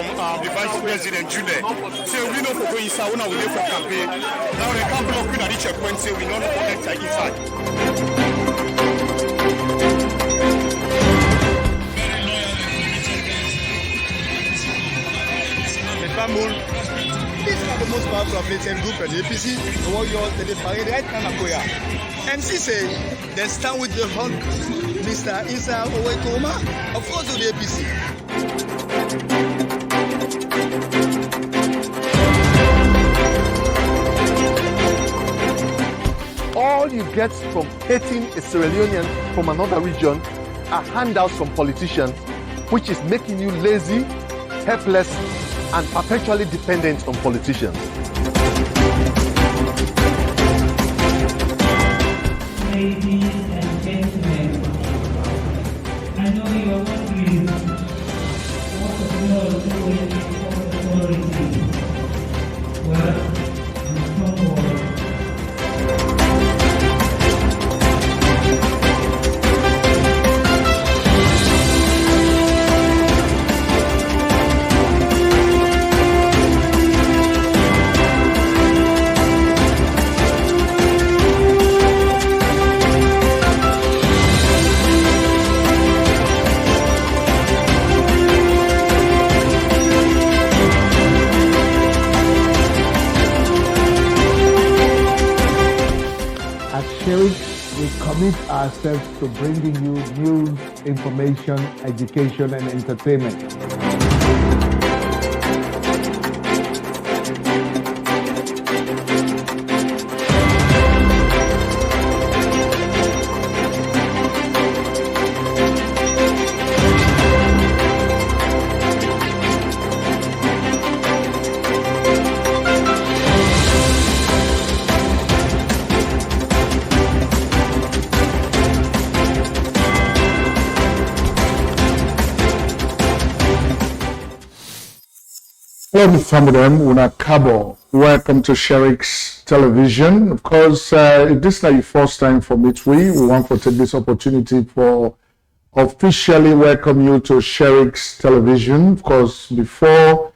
from the Vice President Juldeh. Say we know for going inside, we there for campaign. Now they can't block with a checkpoint, say we know for enter inside. This is the most powerful militant group in the APC, the warriors, the parade right now. MC say they stand with the whole Mr. Isa Owekoma, of course, of the APC. All you get from hating a Sierra Leonean from another region are handouts from politicians, which is making you lazy, helpless, and perpetually dependent on politicians. Ladies and gentlemen, I know you are wondering what the world is doing for authority. Well, I'm from We commit ourselves to bringing you news, information, education, and entertainment. Hello, Famudem, Una Kabo. Welcome to Sherrick's Television. Of course, if this is not your first time for Meet we want to take this opportunity for officially welcome you to Sherrick's Television. Of course, before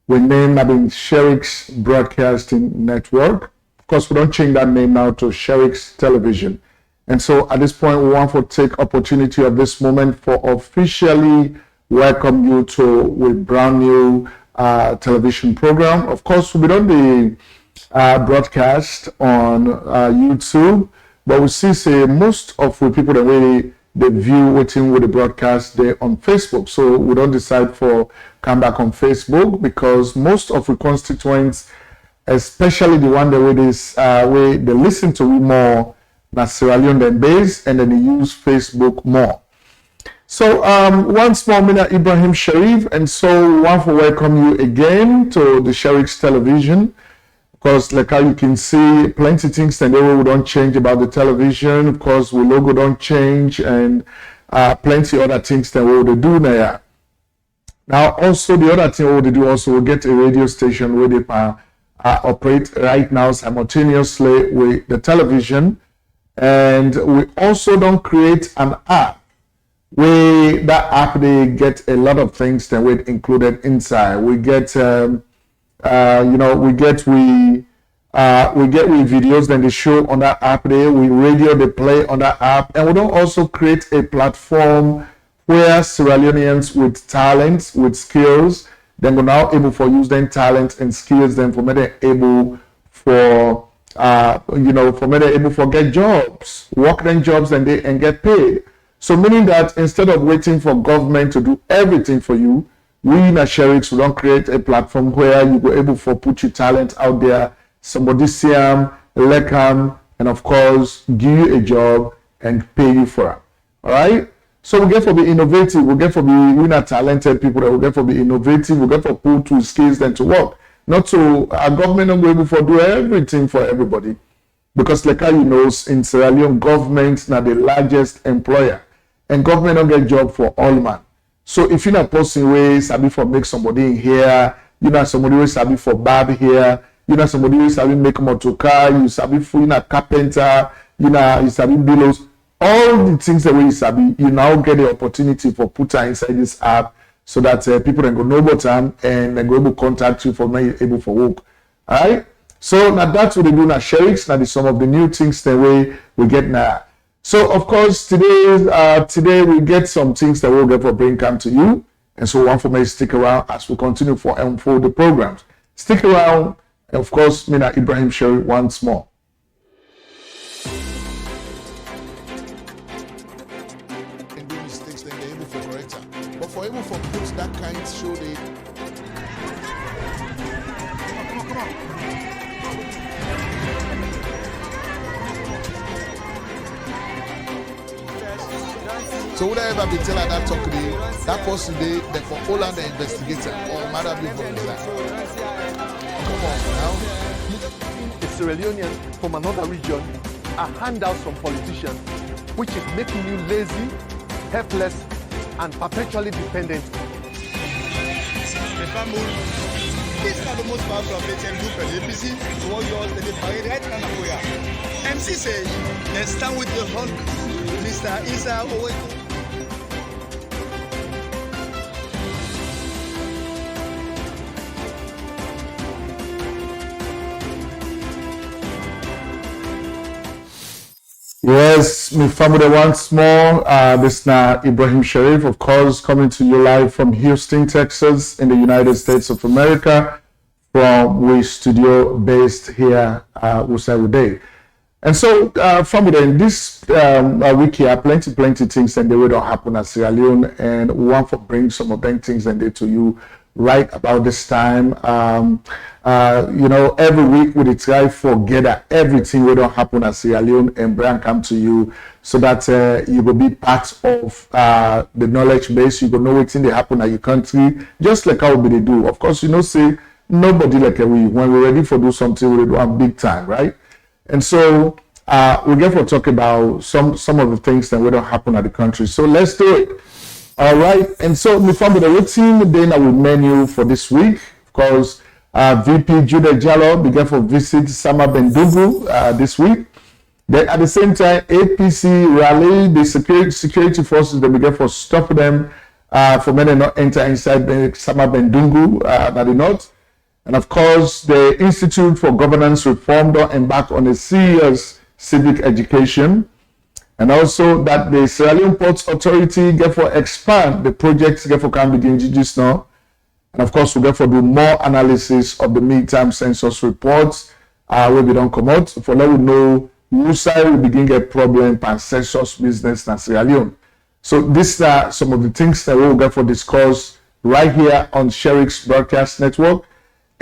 we name Sherrick's Broadcasting Network. Of course, we don't change that name now to Sherrick's Television. And so at this point, we want to take opportunity of this moment for officially welcome you to a brand new television program. Of course, we don't the broadcast on YouTube, but we see most of the people that they view waiting with the broadcast they on Facebook. So we don't decide for come back on Facebook because most of the constituents, especially the one that way they listen to more na Sierra Leone than base, and then they use Facebook more. So once more, Mina Ibrahim Sharif, and so we want to welcome you again to the Sherrick's Television. Of course, like how you can see, plenty of things and we don't change about the television. Of course, we logo don't change, and plenty other things that we will do now. Now, also the other thing we will do also, we'll get a radio station where they operate right now simultaneously with the television, and we also don't create an app. That app they get a lot of things that we included inside. We get we get videos that they show on that app there. We radio they play on that app, and we don't also create a platform where Sierra Leoneans with talents, with skills, then we're now able for use them talents and skills then for me they able for for me they able for get jobs, work them jobs and get paid. So meaning that instead of waiting for government to do everything for you, we in Sherrick's we don't create a platform where you go able for put your talent out there, somebody see them, like them, and of course give you a job and pay you for it. All right. So we get for be innovative, we get for be talented people, that we get for be innovative, we get for put to skills then to work. Not to our government not able for do everything for everybody. Because like how you know, in Sierra Leone, government now the largest employer. And government don't get job for all man. So if you're not posting ways, sabi for make somebody in here, you know somebody who sabi for barb here, you know somebody who sabi make motorcar, you sabi for you know carpenter, you sabi billows, all the things that we sabi, you now get the opportunity for put inside this app so that people then go know about time and then go able to contact you for me able for work. All right. So now that's what they do now. Sheriks now some of the new things the way we get now. So of course today we get some things that we'll get for bring come to you, and so one for me stick around as we continue for unfold the programs. Stick around, and of course, Mina Ibrahim Sherry once more. And do mistakes, then they're able for corrector. But for able for put that kind show they. Come on. So would I ever be telling that talk today, that person today, that for Holland the investigator or matter be from that? Come on now. A Sierra Leonean from another region are handouts from politicians, which is making you lazy, helpless, and perpetually dependent. This is the most powerful operating group at the APC. What yours, the parade right now. MC say, they stand with the hunt, Mr. Isa Oweko. Yes, my family once more. This is now Ibrahim Sharif, of course, coming to you live from Houston, Texas, in the United States of America, from we studio based here, Usai. And so, family, in this week here, plenty things and they will not happen at Sierra Leone, and we want to bring some of them things and they to you right about this time. Every week we try to gather everything will not happen at Sierra Leone and bring come to you so that you will be part of the knowledge base. You will know what's in the happen at your country, just like how they do. Of course, say nobody like we when we're ready for do something, we do a big time, right? And so we get to talk about some of the things that will not happen at the country. So let's do it. All right, and so we found the routine then our menu for this week. Of course, VP Juldeh Jalloh began for visit Sama Bendugu this week. Then at the same time, APC rally the security forces they began for stop them for men not enter inside the Sama Bendugu at the north. And of course, the Institute for Governance Reform don't embark on a serious civic education. And also that the Sierra Leone Ports Authority get for expand the projects get for can begin just now. And of course we get for do more analysis of the midterm census reports where we don't come out. For let we know who side we begin get problem and census business in Sierra Leone. So these are some of the things that we'll get for discuss right here on Sherik's Broadcast Network.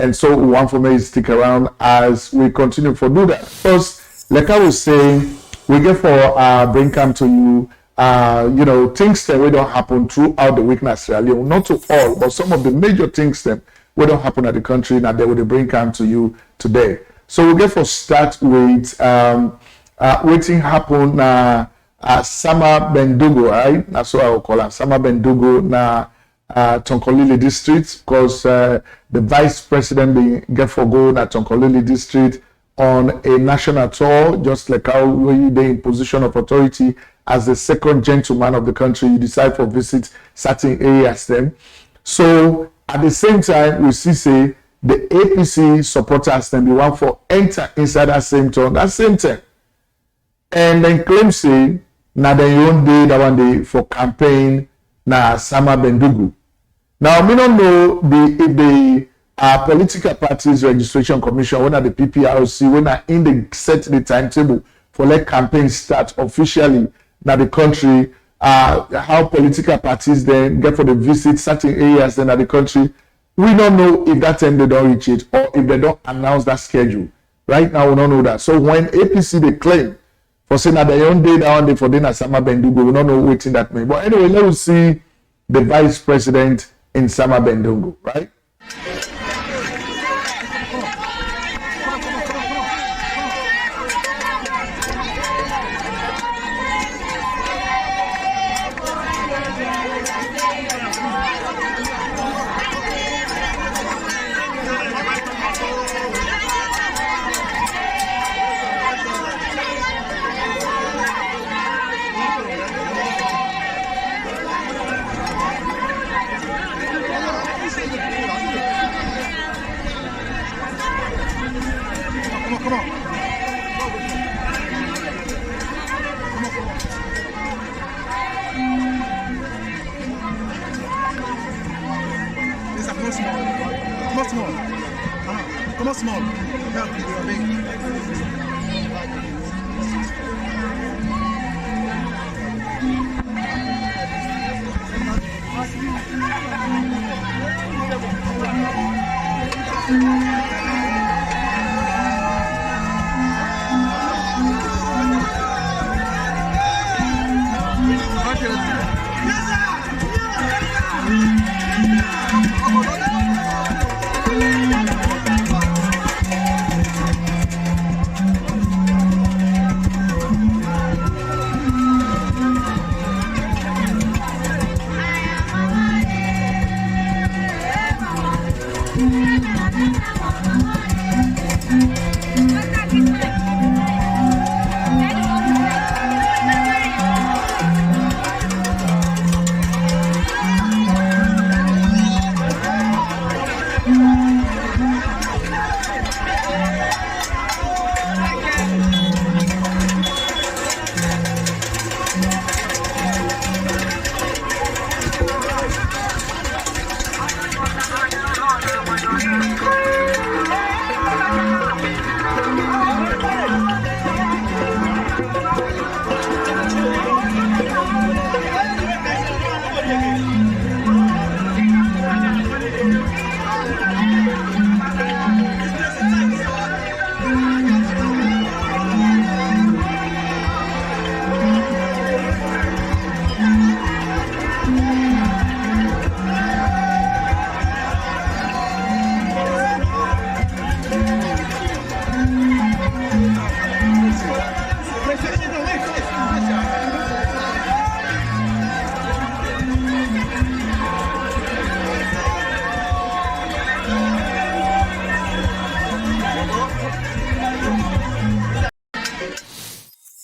And so we want for me to stick around as we continue for do that. First, like I was saying, we get for bring come to you, things that will don't happen throughout the week in Sierra Leone. Not to all, but some of the major things that will don't happen at the country now they will bring come to you today. So we get for start with waiting happen Sama Bendugu, right? That's what I will call her. Sama Bendugu na Tonkolili district, because the vice president being get for go na Tonkolili district on a national tour, just like how we they in position of authority as the second gentleman of the country, you decide for visit certain areas then. So at the same time, we see the APC supporters then be one for enter inside that same town, that same time. And then claim say now they own day that one day for campaign na Sama Bendugu. Now we don't know if the political parties registration commission, when at the PPRC, when are in the set the timetable for let campaign start officially now the country, how political parties then get for the visit certain areas then at the country. We don't know if that time they don't reach it or if they don't announce that schedule. Right now we don't know that. So when APC they claim for saying that they own day that one day for dinner Sama Bendugu, we don't know what that means. But anyway, let us see the vice president in Sama Bendugu, right? small. Come small. Come small. Help me, you are big.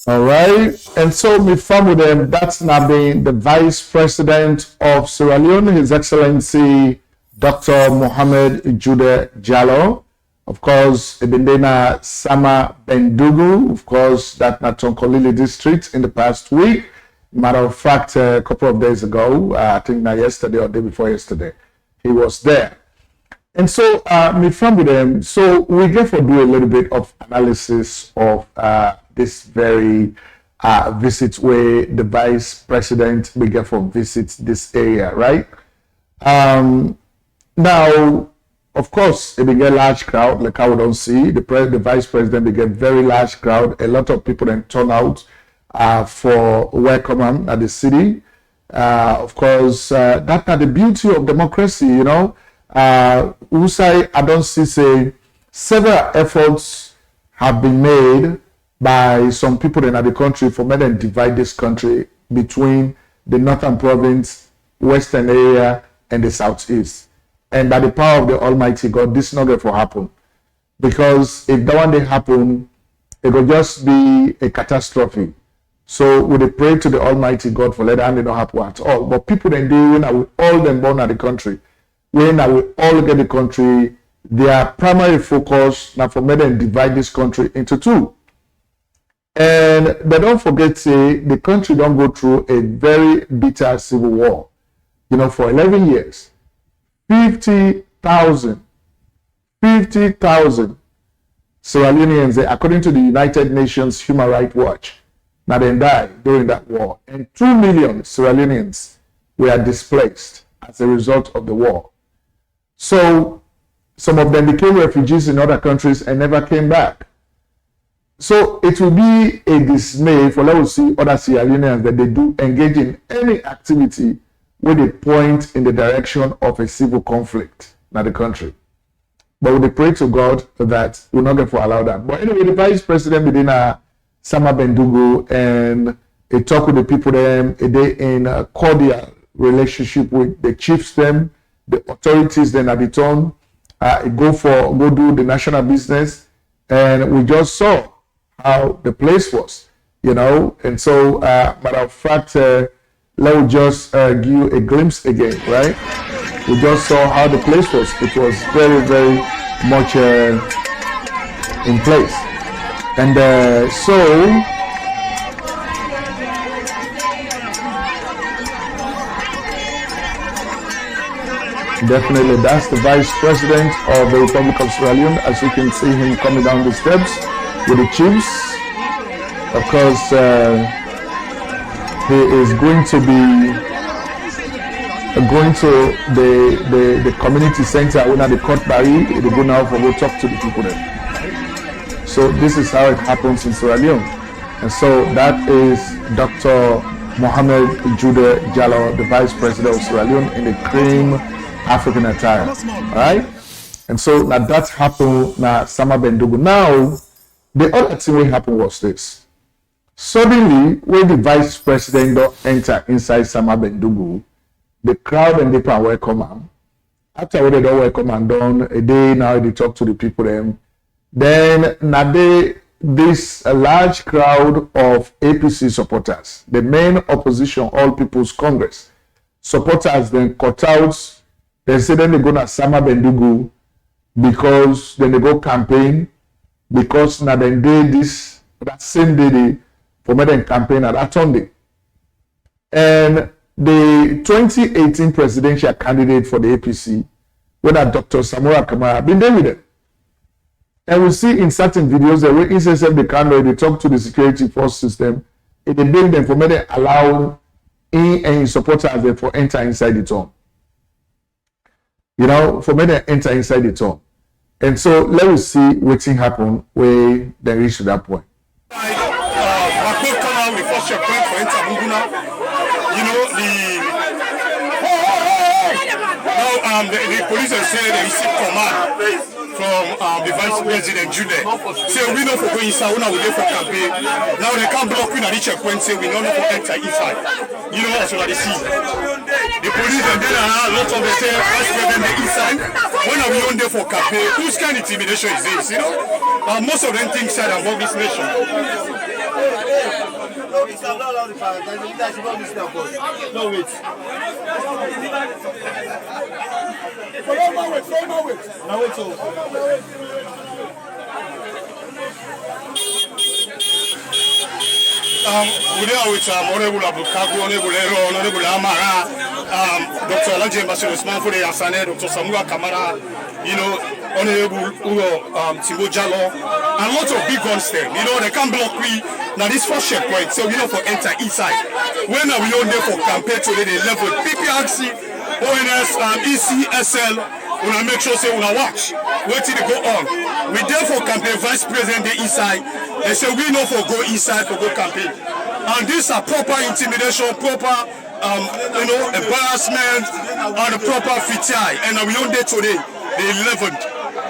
All right, and so me from them, that's now been the Vice President of Sierra Leone, His Excellency Dr. Mohamed Juldeh Jalloh. Of course, Ebendena Sama Bendugu, of course, that Natonkolili district in the past week. Matter of fact, a couple of days ago, I think not yesterday or day before yesterday, he was there. And so, me from them, so we get to do a little bit of analysis of this very visit where the Vice President we get for visit this area, right? Now, of course, it began large crowd, like I would don't see. The Vice President began very large crowd. A lot of people then turn out for welcome him at the city. Of course, that's the beauty of democracy, you know. Usai, I don't see say several efforts have been made by some people in the country for me to divide this country between the northern province, western area, and the southeast. And by the power of the Almighty God, this is not going to happen. Because if that one day happen, it will just be a catastrophe. So we pray to the Almighty God for let that not happen at all. But people then do when I will all them born at the country, when I will all get the country, their primary focus now for me to divide this country into two. And they don't forget say the country don't go through a very bitter civil war. You know, for 11 years. 50,000 Sierra Leoneans, according to the United Nations Human Rights Watch, now they died during that war. And 2 million Sierra Leoneans were displaced as a result of the war. So some of them became refugees in other countries and never came back. So it will be a dismay for let us see other Sierra Leoneans that they do engage in any activity where they point in the direction of a civil conflict in the country. But we pray to God that we're not going to allow that. But anyway, the Vice President Medina Sama Bendugu and he talk with the people them, they in a cordial relationship with the chiefs them, the authorities then at the turn, go do the national business, and we just saw how the place was, you know. And so matter of fact, let me just give you a glimpse again, right? We just saw how the place was. It was very, very much in place. And so, Definitely, that's the Vice President of the Republic of Sierra Leone. As you can see him coming down the steps with the chiefs. Of course, he is going to be going to the community center when at the court barry. They go now for go talk to the people there. So this is how it happens in Sierra Leone. And so that is Dr. Mohamed Juldeh Jalloh, the Vice President of Sierra Leone, in the cream African attire. All right? And so now that happened now Sama Bendugu. Now, the other thing that happened was this. Suddenly, when the Vice President don't enter inside Sama Bendugu, the crowd and the people welcome him. After they don't welcome him done, a day now they talk to the people them. Then now this a large crowd of APC supporters, the main opposition, All People's Congress supporters, then cut out. They say then they go to Sama Bendugu because then they go campaign because now then they this that same day they for me then campaign at that Sunday. And the 2018 presidential candidate for the APC, whether Dr. Samura Kamara, been there with them. And we see in certain videos that when ISSF the candidate, they talk to the security force system, they build them for me they allow in and supporters them for enter inside the town. You know, for me they enter inside the town. And so let us see what thing happen when they reach to that point. The police have said they received command from the Vice President Juldeh. Say we know for going inside, we know we for campaign. Now they can't block we at the checkpoint, say we know for enter inside. You know what they see. The police and then a lot of the say Vice President the inside. When are we on there for campaign? Whose kind of intimidation is this? You know? Most of them think side about this nation. No, wait. Now it's over. We are with Honorable Abukaku, Honorable Ero, Honorable Amara, Dr. Elijah Mbasirosman for the Asane, Dr. Samura Kamara, you know, Honorable Timbo Jalloh, and lots of big guns there. You know, they can't block we. Now this first checkpoint, so we know for enter inside. When are we on there for campaign today? They level PPRC, ONS, ECSL. We want to make sure say we watch. Wait till they go on. We there for campaign. Vice President the inside. They say we know for go inside for go campaign. And these are proper intimidation, proper you know, embarrassment, and the proper fitiai. And we on there today, the 11th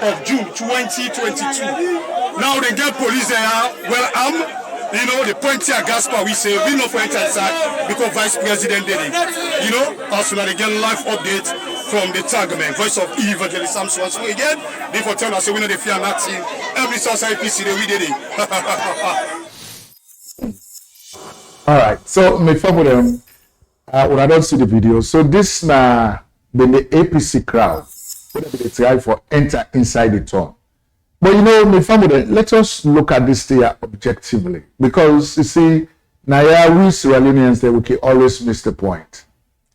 of June 2022. Now they get police there. Well, you know, the point here, Gaspar, we say we know for enter inside because Vice President did it. You know, also now they get live update from the Tagaman, Voice of Evangelist Samson. So again, they for tell us we know the fear Nazi. Every South IPC we did it. All right, so me follow them. When I don't see the video, so this now the APC crowd, whatever they try for enter inside the town. But you know, my family, let us look at this here objectively. Because you see, now we Sierra Leoneans, we can always miss the point.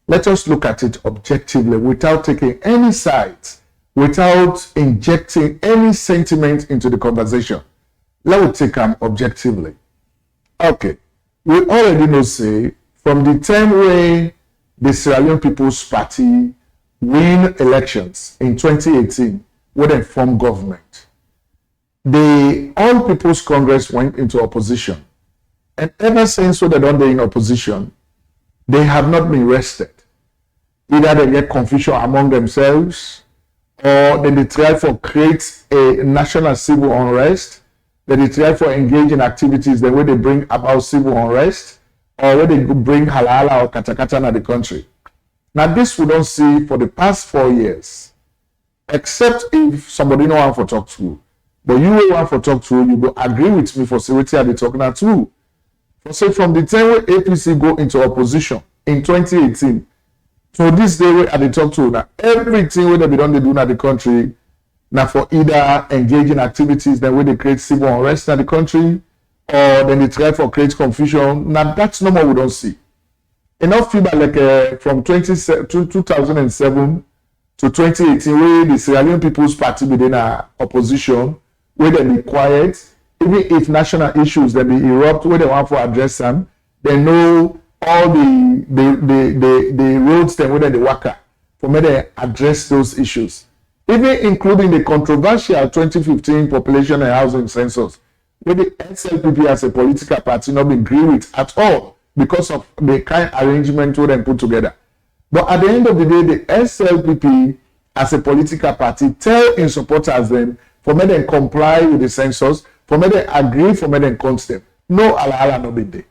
Let us look at it objectively without taking any sides, without injecting any sentiment into the conversation. Let's take them objectively. Okay, we already know, say, from the time when the Sierra Leone People's Party win elections in 2018, when they formed government, the All People's Congress went into opposition. And ever since when they don't be in opposition, they have not been rested. Either they get confusion among themselves, or then they try for create a national civil unrest, then they try for engage in activities the way they bring about civil unrest, or where they bring halala or katakata in the country. Now this we don't see for the past 4 years, except if somebody no one for talk to. But you will want for talk to, you go agree with me for security at the talk now too. For say from the time when APC go into opposition in 2018 to this day where at the talk to now everything where they be done they do in the country now for either engaging activities then where they create civil unrest in the country or then they try for create confusion. Now that's no more we don't see. Enough feedback like from 2007 to 2018, where the Sierra Leone People's Party within our opposition, where they be quiet, even if national issues they be erupt, where they want to address them, they know all the roads them where they work at for me they address those issues. Even including the controversial 2015 population and housing census, where the SLPP as a political party not be agree with at all because of the kind of arrangement where they put together. But at the end of the day, the SLPP as a political party tell in supporters them for me they comply with the census, for me they agree, for me they consent. No ala no be there.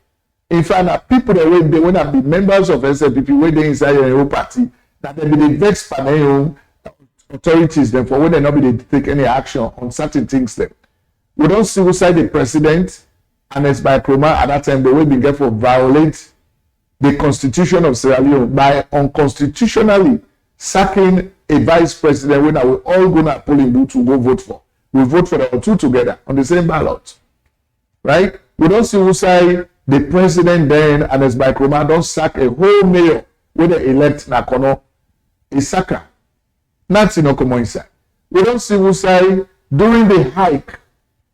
In fact, people that they want to be members of SLPP where they inside your own party, that they be the vexed by their own authorities them for when they not be able to take any action on certain things them. We don't see who side the president and it's by Proma at that time they will be careful violate the constitution of Sierra Leone by unconstitutionally sacking a vice president when we all gonna polling booth to go vote for. We vote for the two together on the same ballot. Right? We don't see who side the president then and it's by Proma don't sack a whole mayor when they elect Nakono a sacker. Not in Okomoisa. We don't see who side during the hike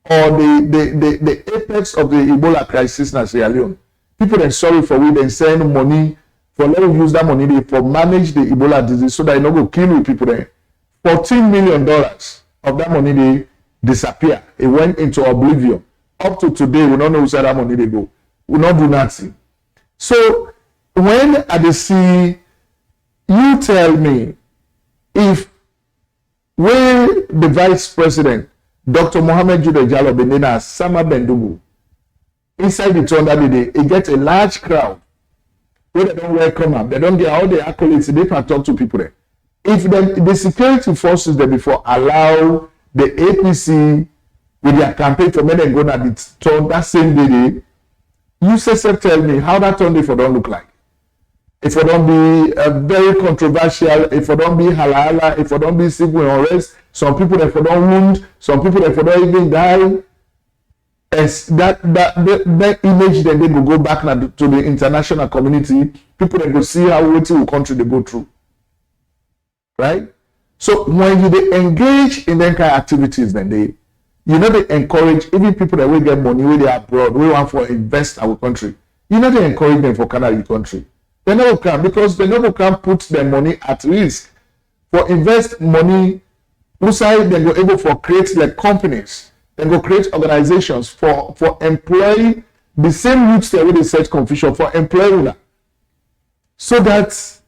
or the apex of the Ebola crisis in Sierra Leone. People are sorry for we then send money for let them use that money for manage the Ebola disease so that you not go kill people there. $14 million of that money they disappear. It went into oblivion. Up to today, we don't know where that money they go. We not do nothing. So when I see you tell me if when the vice president, Dr. Mohamed Juldeh Jalloh, Benina, Sama Bendugu, inside the town that day, it gets a large crowd where they don't welcome them. They don't get all the accolades. They can talk to people there. If the security forces there before allow the APC with their campaign for men and go to the town that same day, you say tell me how that town for don't look like. If it don't be very controversial, if it don't be halala, if it don't be civil unrest, some people that for don't wound, some people that for don't even die. As that image then they will go back to the international community. People that go see how waiting country they go through. Right? So when you engage in that kind of activities, then they encourage even people that will get money when they are abroad, we want to invest our country. They encourage them for Canada country. They never can because they never can put their money at risk for invest money. Outside they go able for create like companies. Then go create organizations for employing the same roots there with the search confusion for employing so that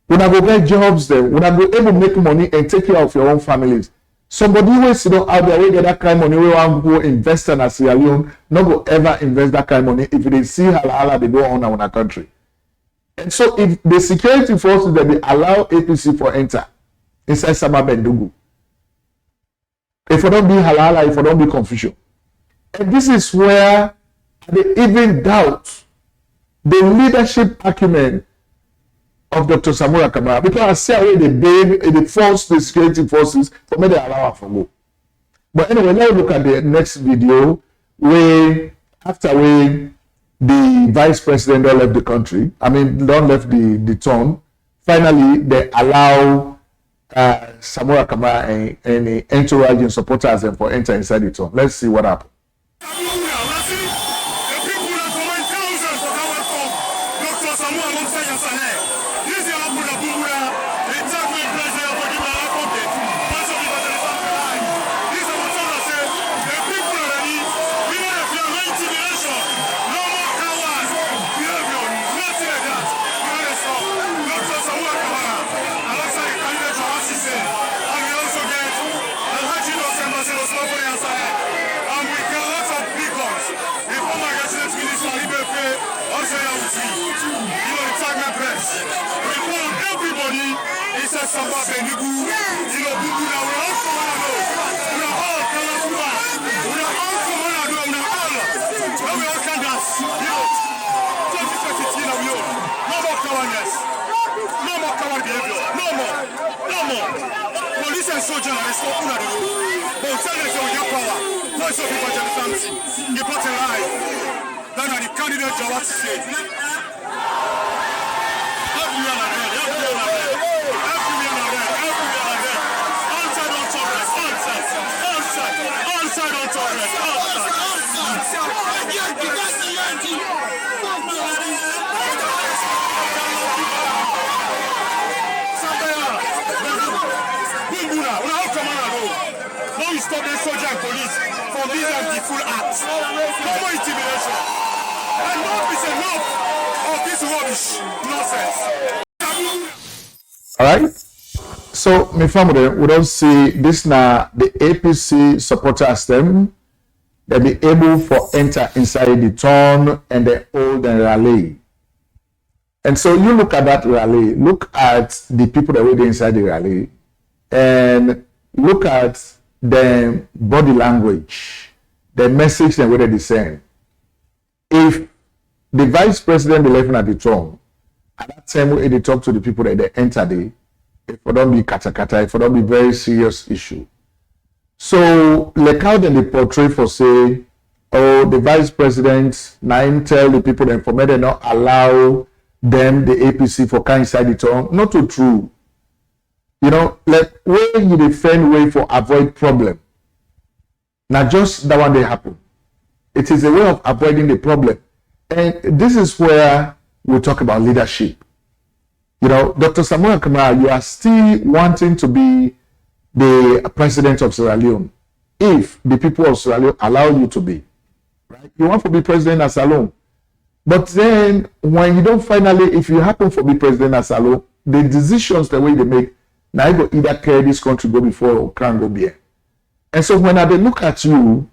when I go get jobs there, when I go able to make money and take care of your own families. Somebody who is out there will get that kind of money, we want to go invest in a Sierra Leone, not go ever invest that kind of money if they see how they go on in our country. And so if the security forces that they allow APC for enter inside Sama Bendugu, if I don't be halala, if I don't be confusion. And this is where they even doubt the leadership acumen of Dr. Samura Kamara. Because I see how they force the security forces for me to allow her to go. But anyway, let's look at the next video where after the vice president don't left the country, don't left the town, finally they allow Samura Kamara and entourage and supporters and for enter inside the town. Let's see what happened. Sama Bendugu, we are all can dance. No more cowardness, no more coward behavior, no more. Police and soldiers are responsible for the road. But tell them they have power. Voice of evangelism, they put a lie. That are the candidate Jawad said. stop the soldier and police from these full acts. No more intimidation. Enough is enough of this rubbish nonsense. All right. So, my family, we don't see this now. The APC supporters them. They be able for enter inside the town and they hold the rally. And so you look at that rally, look at the people that were inside the rally, and look at the body language, the message and whether they send. If the vice president be left at the throne, at that time when they talk to the people that they enter the, if it don't be kata, if it don't be very serious issue. So, like how then they portray for say, oh, the vice president now tell the people that for me they not allow them the APC for kind inside the town. Not too true. You know, like when you defend way for avoid problem. Now just that one they happen. It is a way of avoiding the problem. And this is where we talk about leadership. You know, Dr. Samura Kamara, you are still wanting to be the president of Sierra Leone if the people of Sierra Leone allow you to be. Right? You want to be president as alone. But then when you don't finally, if you happen to be president as alone, the decisions the way they make, now you go either carry this country go before or can't go there. And so when they look at you,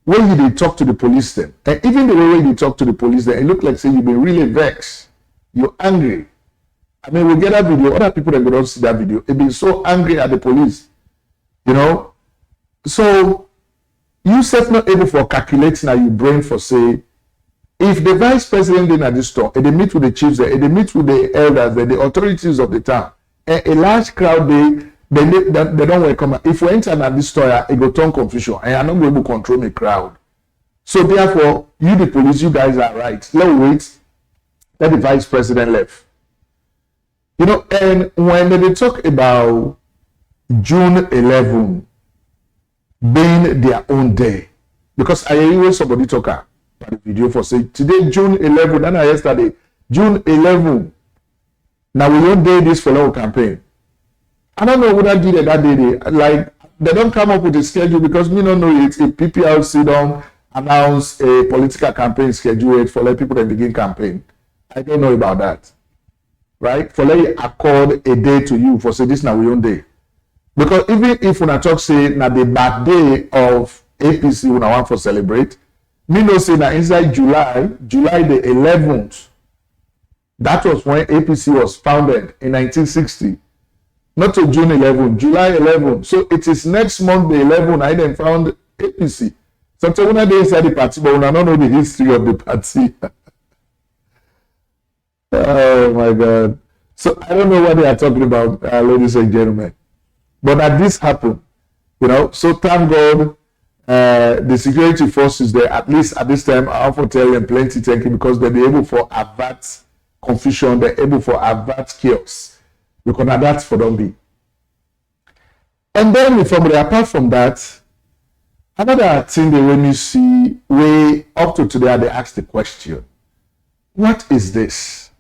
when you talk to the police them, and even the way you talk to the police them, it look like say you've been really vexed, you're angry. I mean, we get that video, other people that don't see that video, they've been so angry at the police, you know. So you self not able for calculating now your brain for say, if the vice president in at this store, and they meet with the chiefs there, and they meet with the elders, the authorities of the town, and a large crowd they don't welcome. If we enter at this store, it go turn confusion, and I'm not able to control the crowd. So therefore, you the police, you guys are right. Let's wait. Let the vice president left. You know, and when they talk about June 11 being their own day, because I hear somebody talk about the video for say today June 11, then yesterday June 11. Now we don't do this for our campaign. I don't know what I did that day. Like they don't come up with a schedule because me don't know it. If PPRC don't announce a political campaign schedule for let people that begin campaign, I don't know about that. Right? For let you accord a day to you for say this now we own day. Because even if when I talk say now the birthday of APC when I want to celebrate, me know say that inside July the 11th, that was when APC was founded in 1960. Not to June 11, July 11. So it is next month the 11 I then found APC. Sometimes when I dey inside the party, but when I don't know the history of the party. Oh my God. So I don't know what they are talking about, ladies and gentlemen. But that this happened, you know. So thank God the security forces there, at least at this time, I have to tell them plenty thank you because they'll be able for avert confusion, they're able for avert chaos. Because that's for them be. And then apart from that, another thing that when you see way up to today, they ask the question, what is this?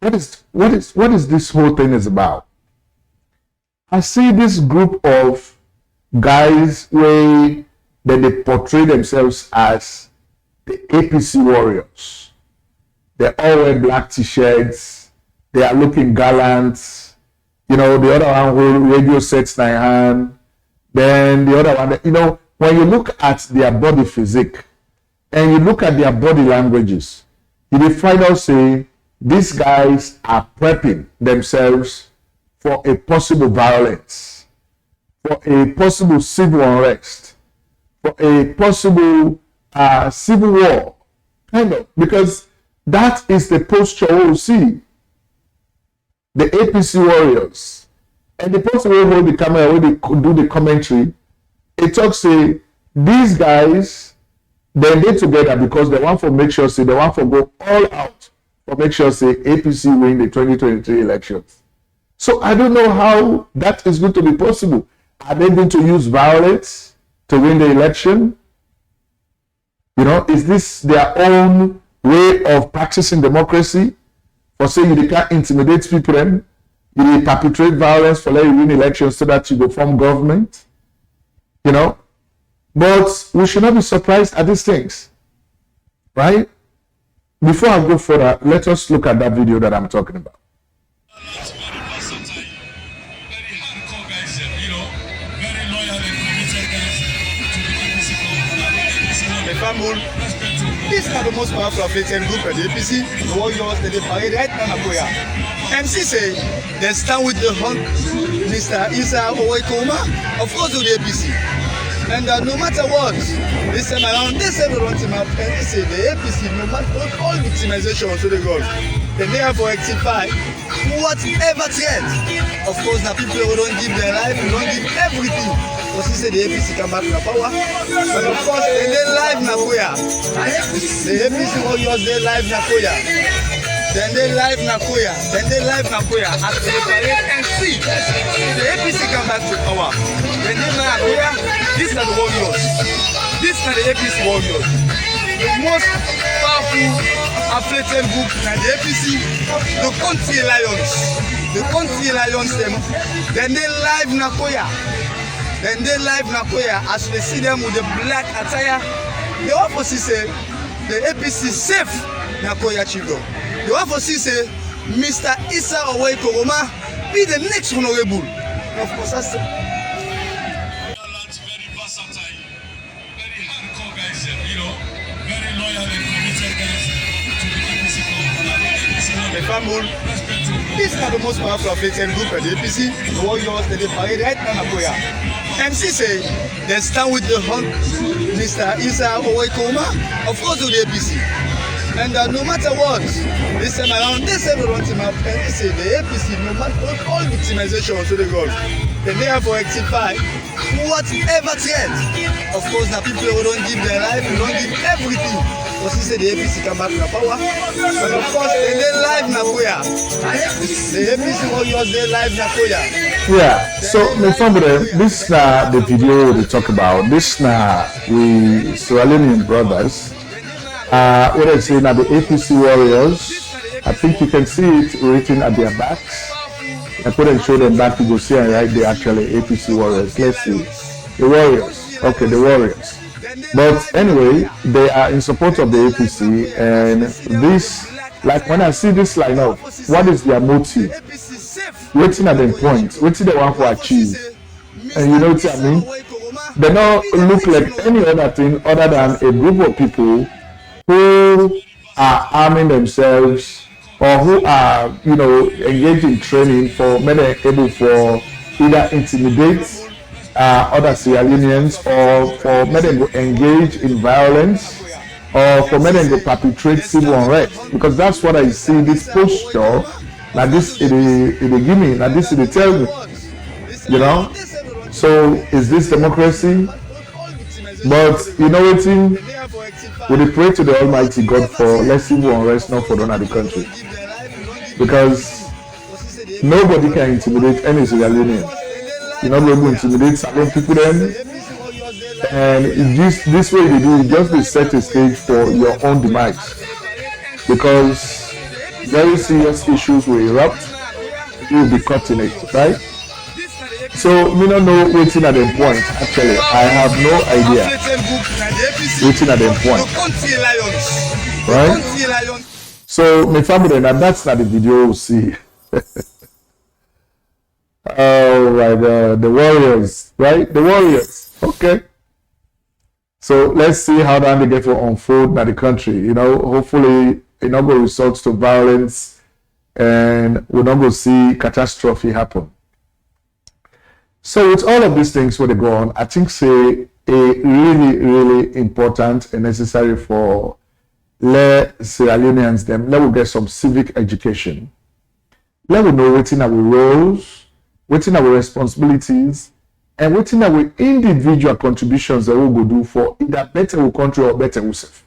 What is this whole thing is about? I see this group of guys where they portray themselves as the APC warriors. They all wear black t-shirts. They are looking gallant. You know, the other one with radio sets in hand. Then the other one, you know, when you look at their body physique and you look at their body languages, you will find out say these guys are prepping themselves for a possible violence, for a possible civil unrest, for a possible civil war, kind of, because that is the posture we'll see. The APC warriors, and the person who hold the camera, when they do the commentary, it talks say these guys they get together because they want to make sure say they want to go all out for make sure say APC win the 2023 elections. So I don't know how that is going to be possible. Are they going to use violence to win the election? You know, is this their own way of practicing democracy? For saying you can't intimidate people, then you perpetrate violence for letting you win elections so that you go form government. You know, But we should not be surprised at these things, right? Before I go further, let us look at that video that I'm talking about. This is the most powerful affiliated group at the APC. The warriors that they parade right now in Akoya. MC say they stand with the hunt, Mr. Isa Owaikoma, of course with the APC. And no matter what, this time around, they say they want to map, and they say the APC, no matter what, all victimization to the goal, then they have to rectify whatever threat. Of course, now people who don't give their life, who don't give everything. Because he said the APC come back to power. But of course, they live in Akoya. The APC warriors, they live in Akoya. Then they live in Akoya. Then they live in Akoya. After they parade and see the APC come back to power. Then they live in Akoya. These are the warriors. These are the APC warriors. The most powerful affiliated group in the APC, the country lions. The country lions them. Then they live in Akoya. Then they live in Akoya as they see them with the black attire. The opposite say the APC safe in Akoya Chigo. The opposite say Mr. Isa Owaikoma be the next honorable. Of course, that's very versatile, very hardcore guys, very loyal and committed guys to the APC. The family. This is the most powerful affiliated group at the APC. The warriors that they parade right now in Akoya. MC say they stand with the hunt, Mr. Isa Owaikoma, of course with the APC. And no matter what, this time around, they say they want to map, and they say the APC, no matter what, all victimization to the goal, then they have to rectify whatever threat. Of course, now people who don't give their life, who don't give everything. Because he said the APC come back to power. But of course, they live in Akoya. The APC warriors, they live in Akoya. Yeah, so this is the video they talk about. This we Sierra Leonean brothers. What I say now, the APC warriors. I think you can see it written at their backs. I couldn't show them back to go see and right there actually APC warriors. Let's see. The warriors. Okay, the warriors. But anyway, they are in support of the APC, and this, like when I see this lineup, what is their motive? Waiting at the point, waiting they want to achieve. And you know what I mean? They don't look like any other thing other than a group of people who are arming themselves or who are, engaged in training for many able for either intimidate other Sierra Leoneans, or for many to engage in violence, or for many to perpetrate civil unrest. Because that's what I see this posture, like this it give me, like this it tell me, So is this democracy? But you know what thing? We pray to the Almighty God for less civil unrest not for the country. Because nobody can intimidate any Sierra Leonean. You're not able to intimidate some people then. And this way they do it, just to set a stage for your own demise. Because very serious issues will erupt, you will be caught in it, right? So we don't know waiting at the point. Actually, I have no idea waiting at the point. Right? So my family, and that's not the video we'll see. Oh my God, the warriors, right? The warriors. Okay. So let's see how that they get to unfold by the country. Hopefully it not going to resort to violence, and we're not going to see catastrophe happen. So with all of these things where they go on, I think say a really, really important and necessary for Sierra Leoneans them. Let we get some civic education. Let we know what's in our roles, what's in our responsibilities, and what's in our individual contributions that we will do for either better our country or better ourselves.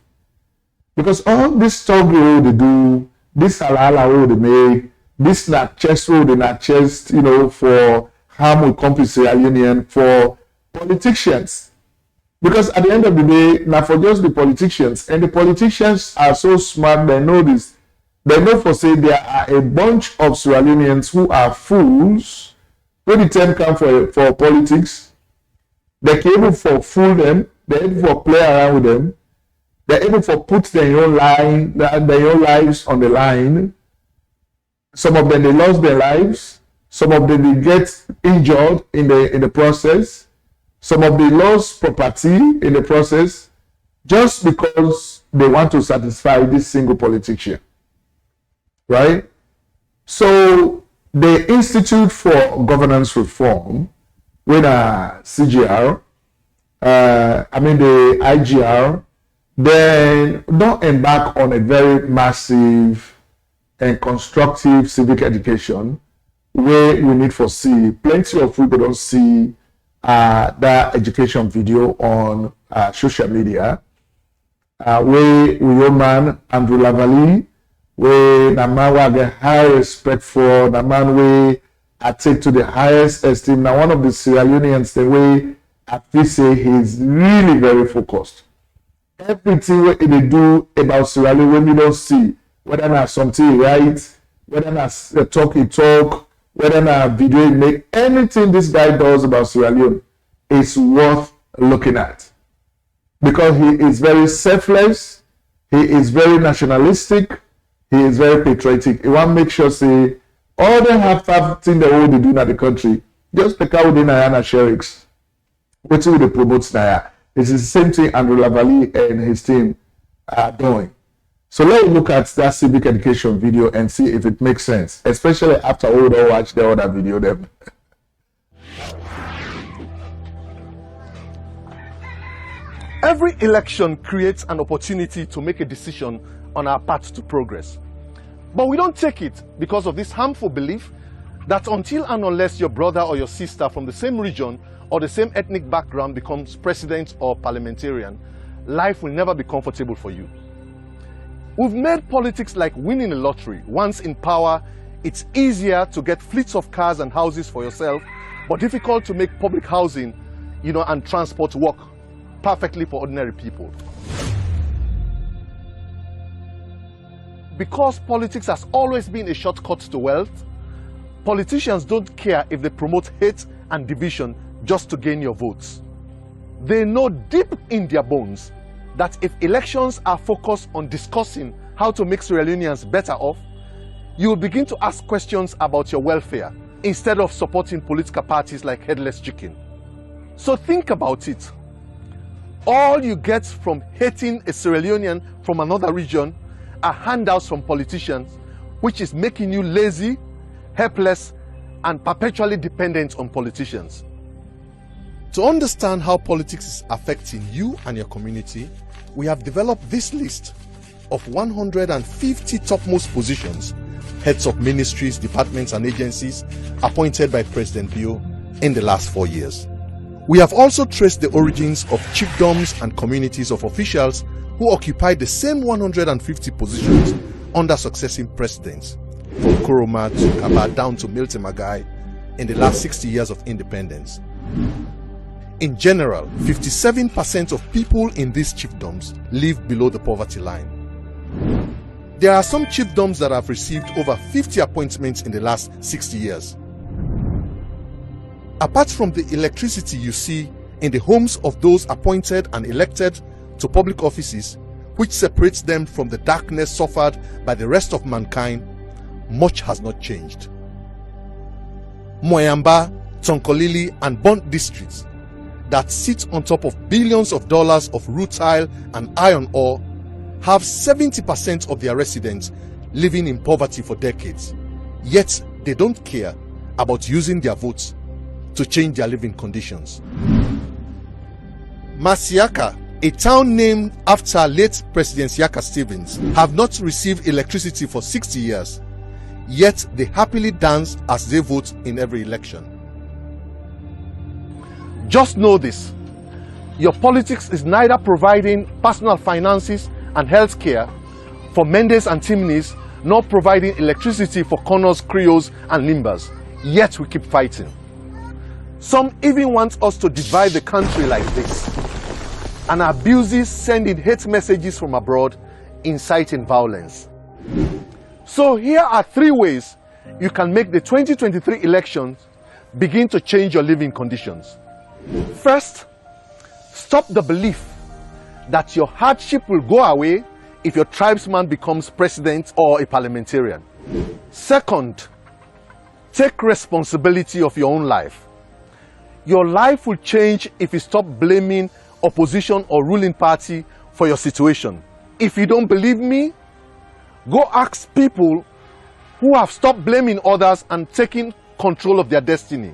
Because all this talk they do, this halala they make, this not chest they not chest, for harm will come to Sierra Leone, for politicians. Because at the end of the day, now for just the politicians, and the politicians are so smart, they know this. They know for say there are a bunch of Sierra Leoneans who are fools. When the time comes for politics, they can able for fool them, They're able to play around with them. They're able to put their own lives on the line. Some of them, they lost their lives. Some of them, they get injured in the process. Some of them lost property in the process just because they want to satisfy this single politician. Right? So the Institute for Governance Reform, with CGR, the IGR, they don't embark on a very massive and constructive civic education where we need to see plenty of people don't see that education video on social media. Where your man Andrew Lavalley, where the man we get high respect for, the man we I take to the highest esteem. Now one of the Sierra Leoneans, the way I feel say he's really very focused. Everything what they do about Sierra Leone, when you don't see whether not something right, whether not talk, whether not video he make, anything this guy does about Sierra Leone is worth looking at. Because he is very selfless, he is very nationalistic, he is very patriotic. He want to make sure say all the half thing the world they do in the country, just take out within Nayana Shericks. What will they promote Naya? It's the same thing Andrew Lavalley and his team are doing. So let's look at that civic education video and see if it makes sense, especially after we don't watch the other video them. Every election creates an opportunity to make a decision on our path to progress. But we don't take it because of this harmful belief that until and unless your brother or your sister from the same region or the same ethnic background becomes president or parliamentarian, life will never be comfortable for you. We've made politics like winning a lottery. Once in power, it's easier to get fleets of cars and houses for yourself, but difficult to make public housing, and transport work perfectly for ordinary people. Because politics has always been a shortcut to wealth, politicians don't care if they promote hate and division just to gain your votes. They know deep in their bones that if elections are focused on discussing how to make Sierra Leoneans better off, you will begin to ask questions about your welfare instead of supporting political parties like Headless Chicken. So think about it. All you get from hating a Sierra Leonean from another region are handouts from politicians, which is making you lazy, helpless, and perpetually dependent on politicians. To understand how politics is affecting you and your community, we have developed this list of 150 topmost positions, heads of ministries, departments, and agencies appointed by President Bio in the last 4 years. We have also traced the origins of chiefdoms and communities of officials who occupied the same 150 positions under successive presidents, from Kuroma to Kaba down to Milton Magai in the last 60 years of independence. In general, 57% of people in these chiefdoms live below the poverty line. There are some chiefdoms that have received over 50 appointments in the last 60 years. Apart from the electricity you see in the homes of those appointed and elected to public offices, which separates them from the darkness suffered by the rest of mankind, much has not changed. Moyamba, Tonkolili, and Bond districts that sit on top of billions of dollars of rutile and iron ore have 70% of their residents living in poverty for decades, yet they don't care about using their votes to change their living conditions. Masiaka, a town named after late President Siaka Stevens, have not received electricity for 60 years, yet they happily dance as they vote in every election. Just know this: your politics is neither providing personal finances and health care for Mendes and Timnis, nor providing electricity for Connors, Creoles, and Limbas, yet we keep fighting. Some even want us to divide the country like this, and abuses sending hate messages from abroad, inciting violence. So here are 3 ways you can make the 2023 elections begin to change your living conditions. First, stop the belief that your hardship will go away if your tribesman becomes president or a parliamentarian. Second, take responsibility of your own life. Your life will change if you stop blaming opposition or ruling party for your situation. If you don't believe me, go ask people who have stopped blaming others and taking control of their destiny.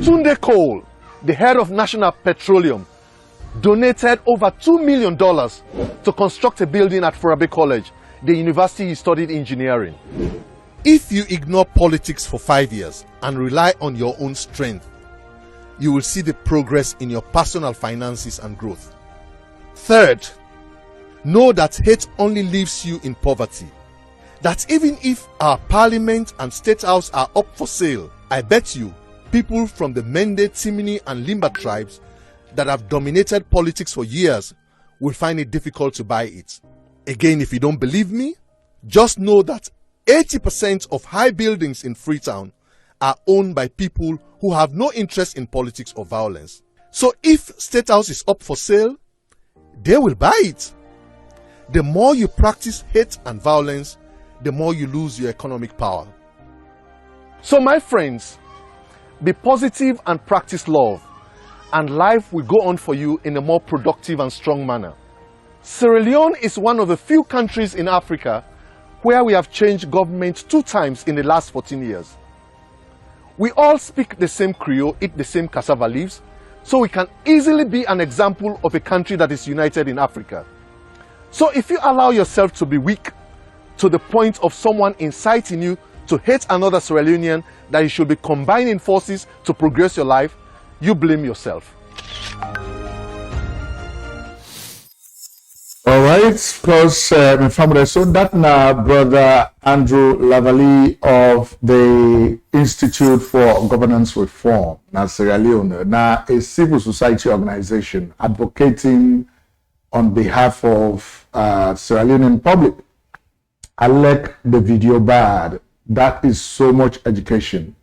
Tunde Cole, the head of National Petroleum, donated over $2 million to construct a building at Provoke College, the university he studied engineering. If you ignore politics for 5 years and rely on your own strength, you will see the progress in your personal finances and growth. Third, know that hate only leaves you in poverty. That even if our parliament and state house are up for sale, I bet you people from the Mende, Timini and Limba tribes that have dominated politics for years will find it difficult to buy it. Again, if you don't believe me, just know that 80% of high buildings in Freetown are owned by people who have no interest in politics or violence. So if State House is up for sale, they will buy it. The more you practice hate and violence, the more you lose your economic power. So my friends, be positive and practice love, and life will go on for you in a more productive and strong manner. Sierra Leone is one of the few countries in Africa where we have changed government 2 times in the last 14 years. We all speak the same Creole, eat the same cassava leaves, so we can easily be an example of a country that is united in Africa. So if you allow yourself to be weak to the point of someone inciting you to hate another Sierra Leonean that you should be combining forces to progress your life, you blame yourself. All right, because my family, so that now Brother Andrew Lavalley of the Institute for Governance Reform, now Sierra Leone, now a civil society organization advocating on behalf of Sierra Leonean public. I like the video bad. That is so much education.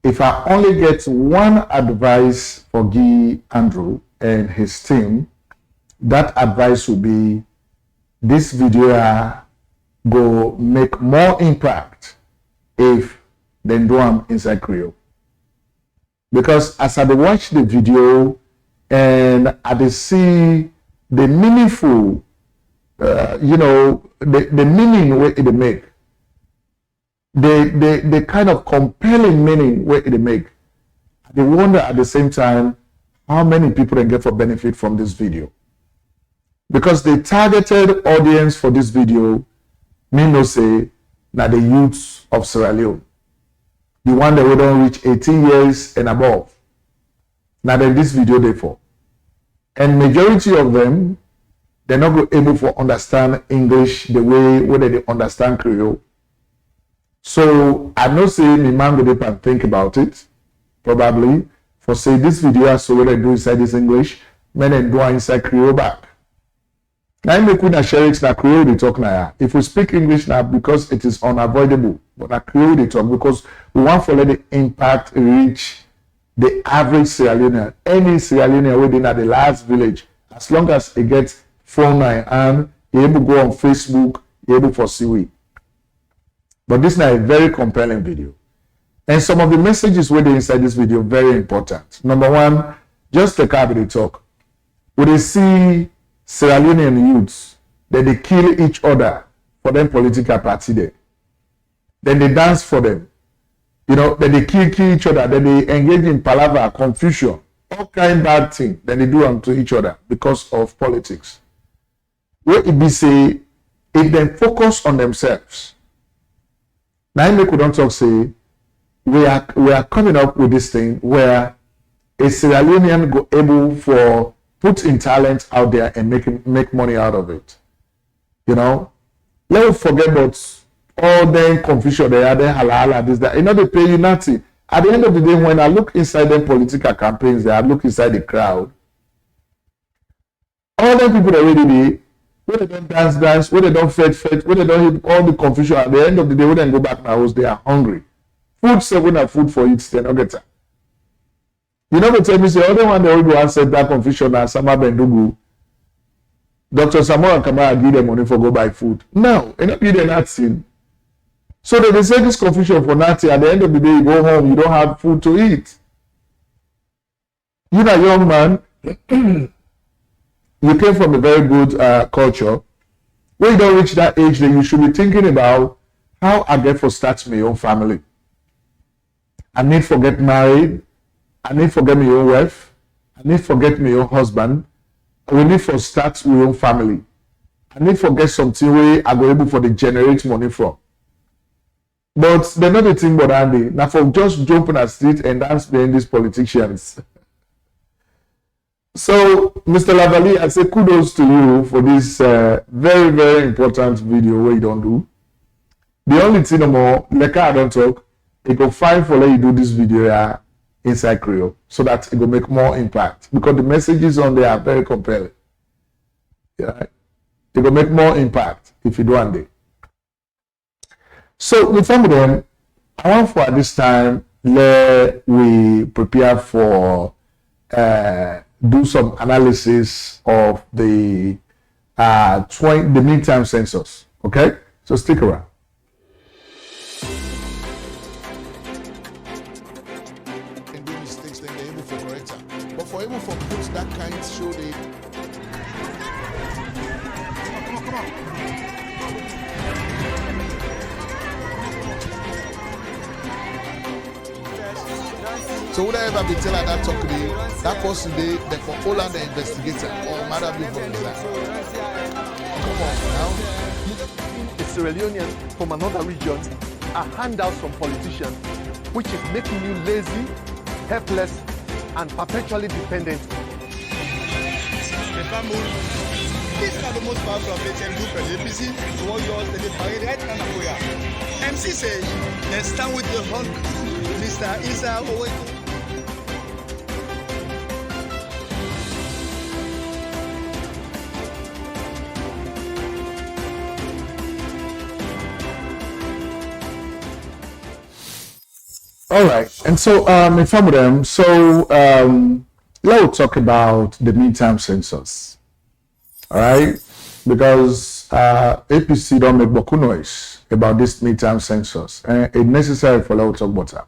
If I only get one advice for Guy Andrew and his team, that advice will be this video go make more impact if they do them inside Creole. Because as I watch the video and I see the meaningful, the meaning where it make, the kind of compelling meaning where it make, they wonder at the same time how many people can get for benefit from this video. Because the targeted audience for this video, me no say, now the youths of Sierra Leone. The one that we don't reach 18 years and above. Now then this video they for. And majority of them, they're not able to understand English the way whether they understand Creole. So I'm not saying the man go up and think about it, probably, for say this video, so what I do inside this English, men and do inside Creole back. Now I make we share it na Creole they talk now. If we speak English now because it is unavoidable, but na Creole they talk because we want to let the impact reach the average Sierra Leonean, any Sierra Leonean within at the last village, as long as it gets phone and you're able to go on Facebook, you're able to see we. But this is a very compelling video. And some of the messages were inside this video very important. Number one, just the car they talk. When they see Sierra Leonean youths, that they kill each other for them political party there. Then they dance for them. You know, then they kill each other, then they engage in palaver, confusion, all kind of bad thing. Then they do them to each other because of politics. Where it be say, if they focus on themselves. Now I make we don't talk say, we are coming up with this thing where a Sierra Leonean go able for put in talent out there and make money out of it. You know, let's forget about all the confusion they are there, halala, this, that. You know, they pay you nothing. At the end of the day, when I look inside them political campaigns, I look inside the crowd. All them people that already be, when they don't dance, when they don't fight, when they don't hit all the confusion, at the end of the day, when they go back to the house, they are hungry. Food, 7 are food for it, they don't get that. You know, tell me, say, other one they will go and set that confusion as Sama Bendugu. Dr. Samura Kamara give them money for go buy food. No, they not give them that thing. So they say this confusion for nothing. At the end of the day, you go home, you don't have food to eat. You're a young man. You came from a very good culture. When you don't reach that age, then you should be thinking about how I get for start my own family. I need to get married. I need to get my own wife. I need to get my own husband. We need to start my own family. I need to get something where I go able for the generate money from. But they're not the thing but Andy. Now for just jumping at street and dance behind these politicians. So, Mr. Lavali, I say kudos to you for this very, very important video where you don't do. The only thing no more, like I don't talk, it go fine for let you do this video inside Creole so that it will make more impact because the messages on there are very compelling. Yeah, it will make more impact if you do one day. So, with some of them, I want for at this time let we prepare for do some analysis of the midterm census. Okay, so stick around. And do mistakes, then they're able to correct them. But for able to put that kind of show they. Come on. So would I ever be telling that talk to you? That person they for Holland the investigator or matter before that. Come on now. A Sierra Leonean from another region, a handout from politicians, which is making you lazy, helpless, and perpetually dependent. These are the most powerful affiliation group at the APC. Warriors, they parade right now. MC say they stand with the hunt. Mr. Isa Oweko. All right, and so in some of them, let's talk about the midterm census. All right, because APC don't make boku noise about this midterm census, and it's necessary for let's talk about that.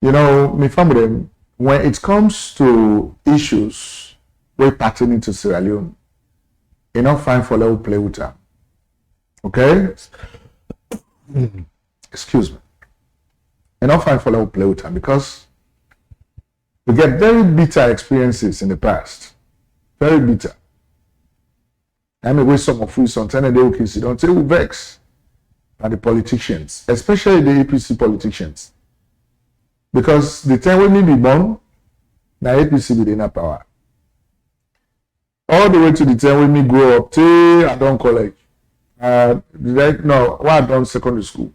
You know, me from them, when it comes to issues way pertaining to Sierra Leone, it's not fine for let's play with them. Okay, excuse me. And not fine for let's play with them because we get very bitter experiences in the past, very bitter. I mean, with some of you, sometimes they will kiss you. Don't say we vex by the politicians, especially the APC politicians. Because the time when we be born, now APC be in power. All the way to the time when we grow up, till I done college. I done secondary school.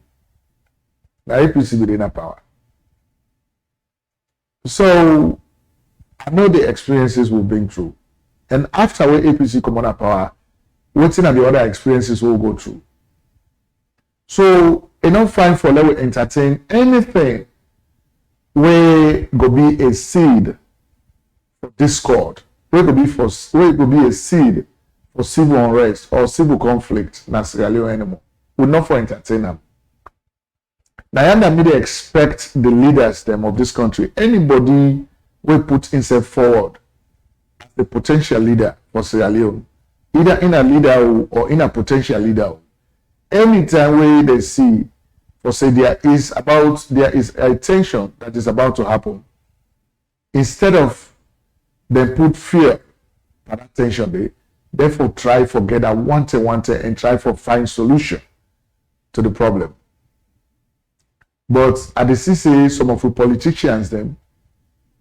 Now APC be in power. So I know the experiences we've been through. And after when APC come on power, waiting at the other experiences we'll go through. So it's not fine for let we entertain anything where go be a seed for discord, where go be a seed for civil unrest or civil conflict in Sierra Leone anymore. We're not for entertain them. Now they expect the leaders them of this country, anybody will put himself forward as the potential leader for Sierra Leone, either in a leader or in a potential leader. Anytime where they see or say there is a tension that is about to happen, instead of them put fear for that tension, they therefore try to get a wanted and try to find solution to the problem. But at the CCA, some of the politicians them,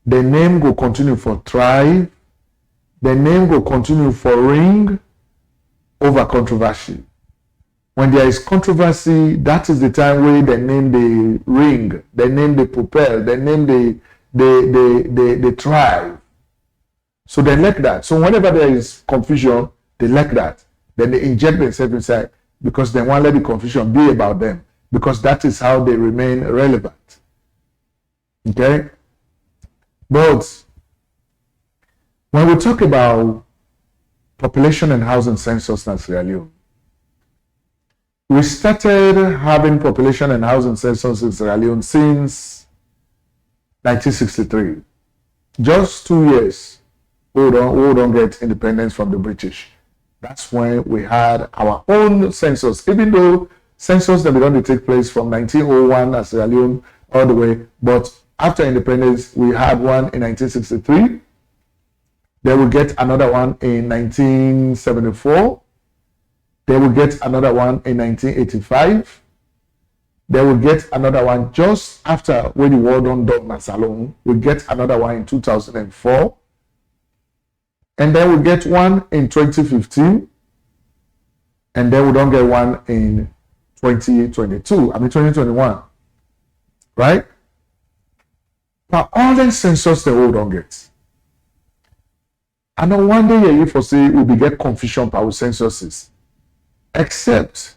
their name will continue for thrive, their name will continue for ring over controversy. When there is controversy, that is the time where they name the ring, they name the propel, they name the thrive. So they like that. So whenever there is confusion, they like that. Then they inject themselves inside because they won't let the confusion be about them, because that is how they remain relevant. Okay? But when we talk about population and housing census in Sierra Leone, we started having population and housing census in Sierra Leone since 1963. Just 2 years, we don't get independence from the British. That's when we had our own census, even though census that began to take place from 1901 at Sierra Leone all the way. But after independence, we had one in 1963. Then we get another one in 1974. Then we get another one in 1985. Then we get another one just after when the war done at Salon. We get another one in 2004. And then we get one in 2015. And then we don't get one in 2021. Right? But all the census the world don't get. And then one day you foresee we get confusion about censuses. Except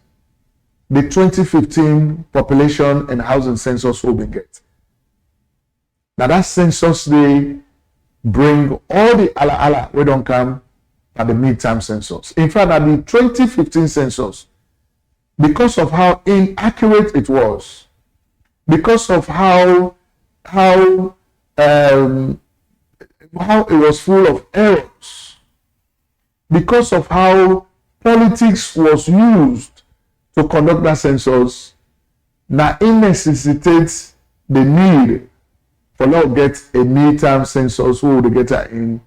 the 2015 population and housing census will be get. Now that census they bring all the ala we don't come at the midterm census. In fact, at the 2015 census, because of how inaccurate it was, because of how it was full of errors, because of how politics was used to conduct that census, now it necessitates the need for now get a midterm census who will get her in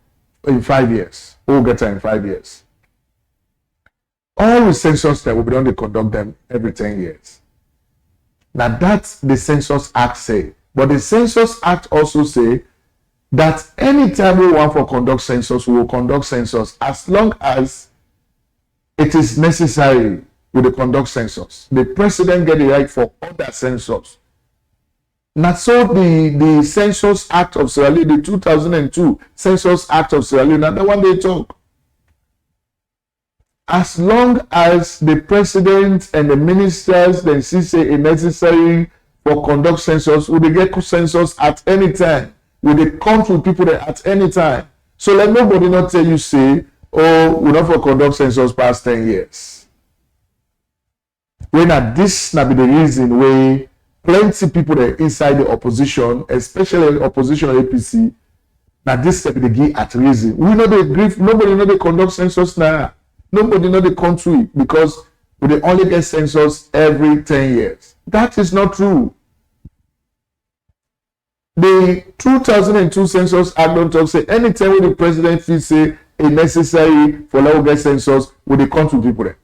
5 years. Who will get her in 5 years. All the census that will be done, they conduct them every 10 years. Now that's the Census Act say. But the Census Act also say that anytime we want for conduct census, we will conduct census as long as it is necessary with the conduct census. The president get the right for other census. Not so the Census Act of Sierra Leone, the 2002 Census Act of Sierra Leone, and the one they talk. As long as the president and the ministers then see say it necessary for conduct census, will they get census at any time? Will they come to people there at any time? So let nobody not tell you say, oh, we not for conduct census past 10 years. When at this not be the reason why plenty people there inside the opposition, especially the opposition APC, now this step they give at reason. We know they grief, nobody know they conduct census now. Nobody know the country because we only get census every 10 years. That is not true. The 2002 Census Act don't talk say anytime when the president feels say it necessary for now get census, will they come to people there.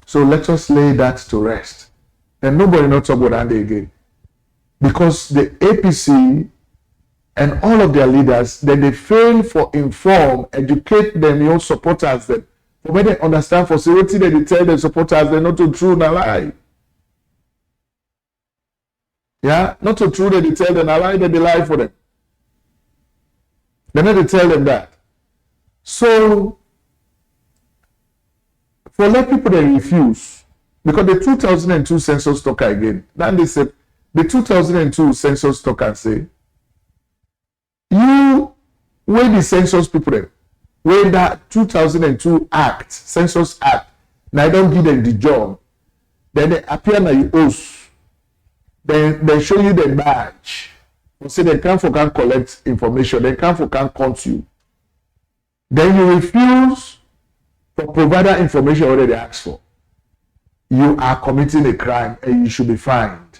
So let us lay that to rest. And nobody not talk about that again. Because the APC and all of their leaders, then they fail for inform, educate them, your supporters, them. For when they understand for security, they tell their supporters they're not too true and lie. Yeah, not too true that they tell them a lie, that they lie for them. Then they tell them that. So, for let people they refuse, because the 2002 census talk again, then they say, the 2002 census talk and say, you, where the census people there, where that 2002 Act, Census Act, now I don't give them the job, then they appear na you oath, then they show you the badge, you say they can't collect information, they can't count you. Then you refuse to provide that information already asked for. You are committing a crime and you should be fined.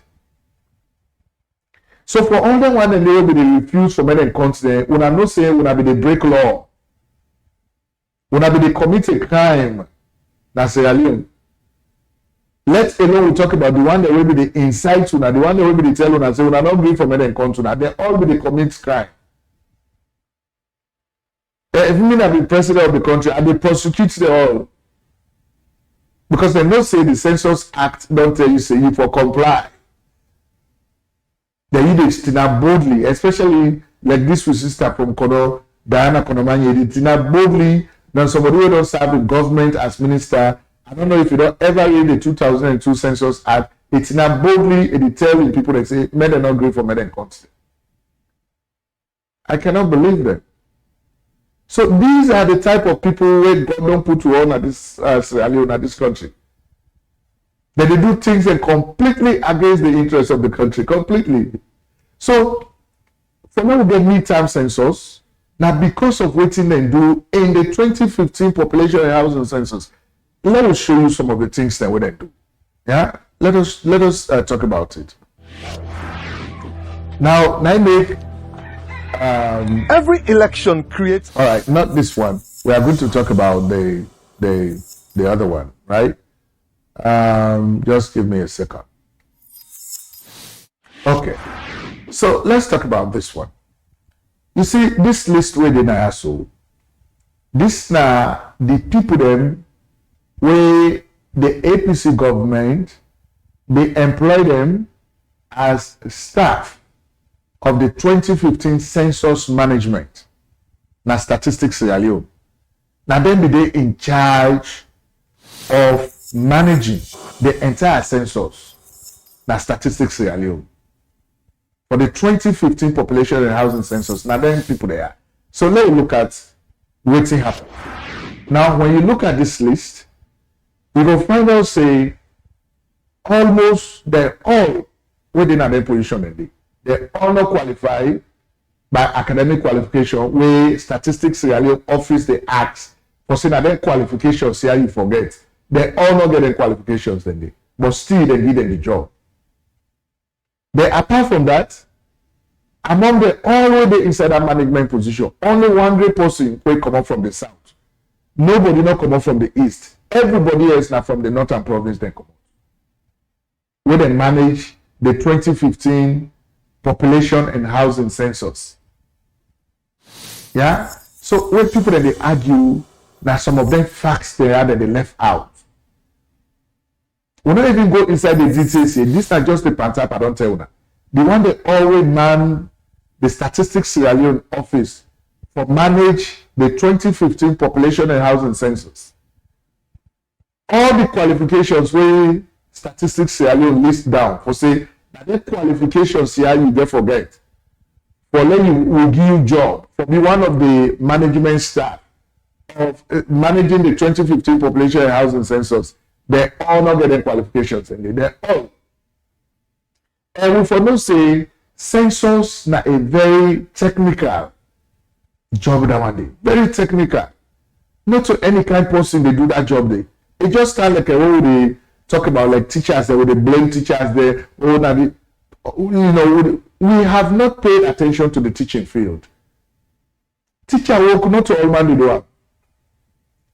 So for all the one and they will be refused from any continent, when I'm not saying when I be the break law, when I be the commit a crime, that's Sierra Leone. Let alone we talk about the one that will be the inside to now, the one that will be the tell and say when I'm not going from any continent, they all be the commit crime. If me I be president of the country, I be prosecute them all. Because they don't say the Census Act don't tell you say you for comply. They use it boldly, especially like this with sister from Kono, Diana Konomanye, it boldly than somebody who don't serve the government as minister. I don't know if you don't ever read the 2002 Census Act, it's boldly it telling people that say men are not great for men and constant. I cannot believe them. So these are the type of people where God don't put you on at this Sierra Leone, at this country. That they do things that completely against the interests of the country, completely. So, for now we get midterm census. Now, because of what they do in the 2015 population and housing census, let us show you some of the things that we do. Yeah, let us talk about it. Now, I make Every election creates. all right, not this one. We are going to talk about the other one, right? Just give me a second. Okay, so let's talk about this one. You see, this list where they now so this now the people them where the APC government they employ them as staff of the 2015 census management. Now statistics Sierra Leone. Now then be they in charge of managing the entire census. Now statistics Sierra Leone. For the 2015 population and housing census, now then people there. So let's look at what's happened. Now, when you look at this list, you will find out say almost they're all within their position. They all not qualified by academic qualification where statistics Sierra Leone office they ask for saying that their qualifications here you forget. They all not getting qualifications but still they give them the job. But apart from that, among the already inside that management position, only one great person will come up from the south. Nobody not come up from the east. Everybody else now from the northern province then come up. We then manage the 2015 population and housing census. Yeah? So when people then they argue that some of them facts there that they left out. We don't even go inside the details here. This is just the pantap I don't tell you now. The one that always man the Statistics Sierra Leone office for manage the 2015 population and housing census. All the qualifications where Statistics Sierra Leone list down for say that the qualifications here you get forget. For let you will give you job for be one of the management staff of managing the 2015 population and housing census. They all not getting qualifications and they all. And we for no say census na a very technical job that one day. Very technical. Not to any kind of person they do that job day. It just sounds like a way they talk about like teachers there, where they blame teachers there. We have not paid attention to the teaching field. Teacher work not to all man do that.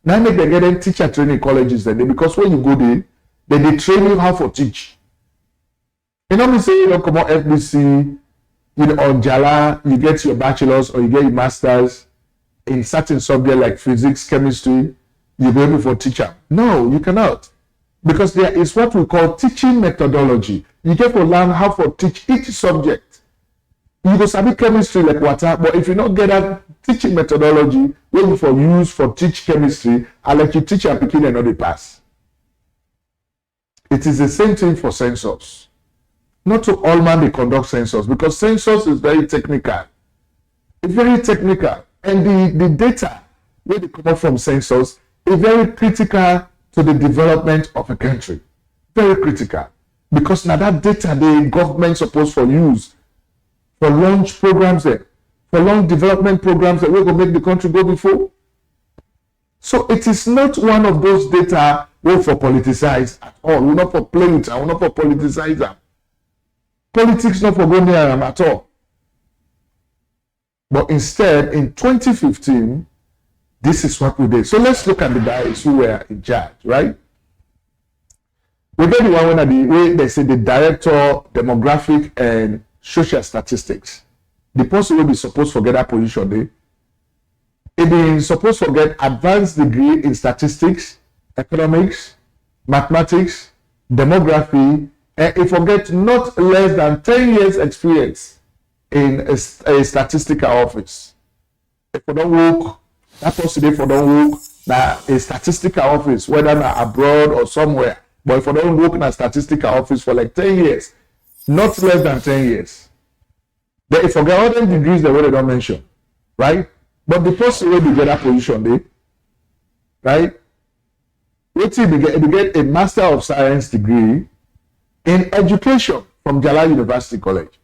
Now make they get teacher training colleges then because when you go there, they train you how to teach. You know me say you don't come on FBC, on Jala, you get your bachelor's or you get your master's in certain subject like physics, chemistry, you'll be able for teacher. No, you cannot. Because there is what we call teaching methodology. You get to learn how to teach each subject. You go study chemistry like water, but if you don't get that teaching methodology, when you for use for teach chemistry, I let you teach and begin and not the pass. It is the same thing for census. Not to all man they conduct census because census is very technical. It's very technical. And the data where they come up from census is very critical to the development of a country. Very critical. Because now that data the government supposed for use for launch programs there, for long development programs that we're going to make the country go before. So it is not one of those data we're for politicize at all. We're not for play with them. We're not for politicize them. Politics not for going near them at all. But instead, in 2015, this is what we did. So let's look at the guys who were in charge, right? We get the one where they say the director, demographic and social statistics. The person will be supposed to get that position there. It is supposed to get advanced degree in statistics, economics, mathematics, demography, and it forget not less than 10 years experience in a statistical office. If you don't work, that person if you don't work, now a statistical office, whether not abroad or somewhere, but if you don't work in a statistical office for like 10 years, not less than 10 years, They forget all them degrees they already don't mention, right? But the person will be get that position, they, right? Wait till they get a Master of Science degree in education from Jalloh University College.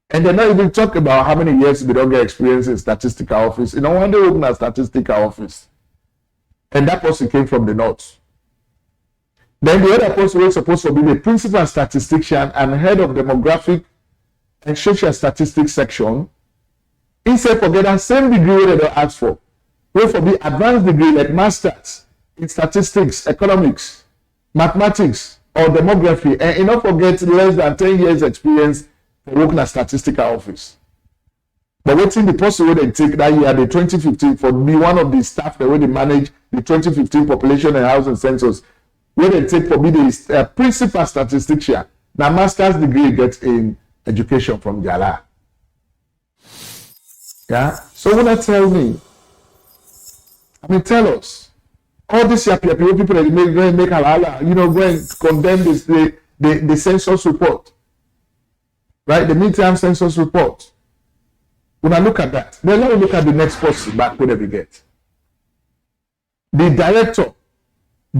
And they're not even talk about how many years they don't get experience in statistical office. You know, one day open a statistical office. And that person came from the north. Then the other person was supposed to be the principal statistician and head of demographic and social statistics section. Instead for getting same degree they don't ask for. Wait for the advanced degree like masters in statistics, economics, mathematics, or demography, and you not forget less than 10 years experience for working at statistical office. But waiting the person where they take that year, the 2015, for be one of the staff that where they manage the 2015 population and housing census, where they take for be the principal statistician. Now master's degree gets in education from Jalloh. Yeah. So when I tell me, tell us, all these people that make halala, you know, go and condemn this the census report, right? The midterm census report. When I look at that, then let me look at the next person back where we get. The director,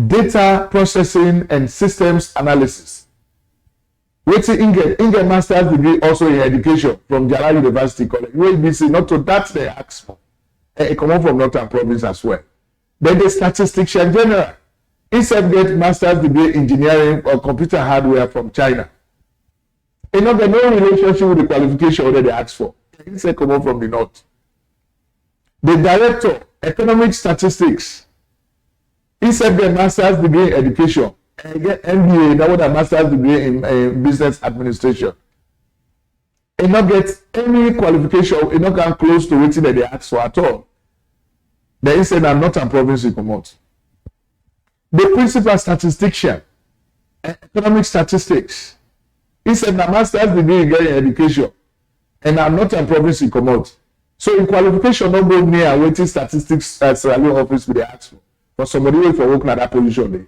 data processing and systems analysis. Wait till Inge master's degree also in education from Jalloh University College. Wait, BC, not to that they ask for. It come on from Northern Province as well. Then the statistician general. Instead get master's degree engineering or computer hardware from China. It not got no relationship with the qualification that they asked for. Instead come on from the north. The director, economic statistics. Instead get master's degree in education. And get MBA, that was a master's degree in business administration. It not get any qualification, it not come close to what they ask for at all. They instead are not a province you come out. The principal statistician, economic statistics, instead a master's degree in education, and I'm not a province you come out. So in qualification, don't go near waiting statistics at Sierra Leone office with the ask for somebody wait for working at that position there.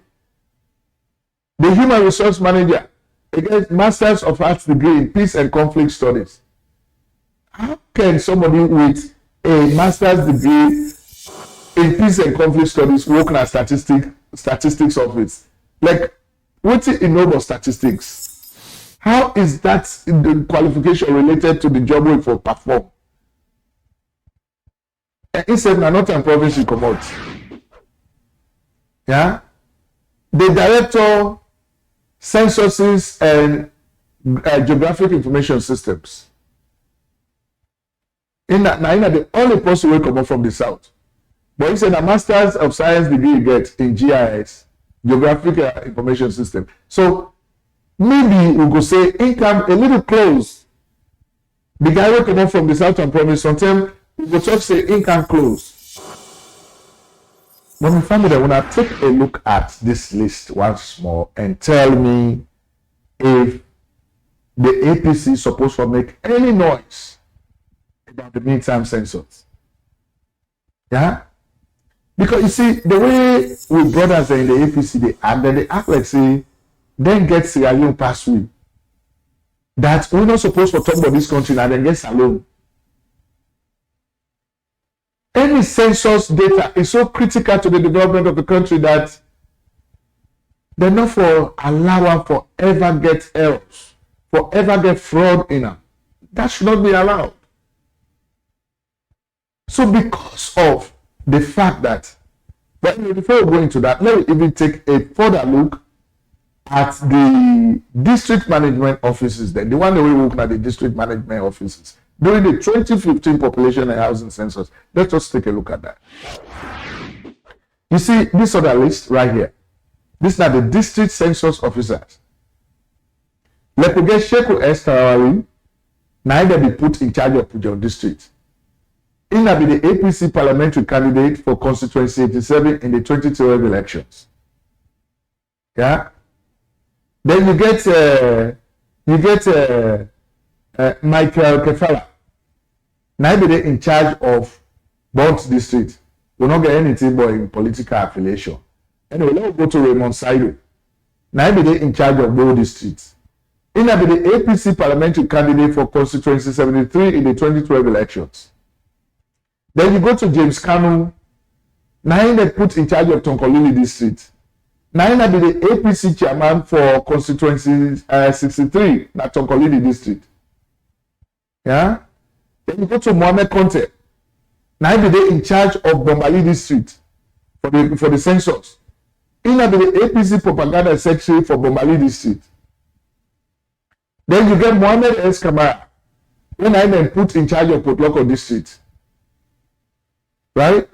The human resource manager, again, Masters of Arts degree in peace and conflict studies. How can somebody with a master's degree in peace and conflict studies work in a statistics office? Like, what's it in about statistics? How is that the qualification related to the job we for perform? And instead, not a province you come out. Yeah? The director, censuses and geographic information systems. In that, the only person will come up from the south. But he said a master's of science degree you get in GIS, geographic information system. So maybe we could say income a little close. The guy will come up from the southern province. Sometimes we will talk say income close. When we find that, when I take a look at this list once more and tell me if the APC is supposed to make any noise about the midterm census. Yeah? Because you see, the way we brothers in the APC, they act like say, then get Sierra Leone pass through. That we're not supposed to talk about this country and then get Salome. Any census data is so critical to the development of the country that they're not for allowing forever get errors, forever get fraud in them. That should not be allowed. So because of the fact that, but before we go into that, let me even take a further look at the district management offices then, the one that we work at the district management offices. During the 2015 population and housing census, let's just take a look at that. You see this other list right here. These are the district census officers. Let me get Sheku Estarawari, neither be put in charge of Pujon district. He will be the APC parliamentary candidate for constituency 87 in the 2012 elections. Yeah. Then you get Michael Kefala. Now be in charge of Bont district. We'll not get anything but in political affiliation. Anyway, let's go to Raymond Saido. Now be in charge of Bo district. In be the APC parliamentary candidate for constituency 73 in the 2012 elections. Then you go to James Kanu. Now they put in charge of Tonkolili district. Now be the APC chairman for constituency 63 na Tonkolili district. Yeah. Then you go to Mohamed Conte. Now be they in charge of Bombali district for the census. In be the APC propaganda secretary for Bombali district. Then you get Mohamed Kamara, when I then put in charge of Provoke district. Right?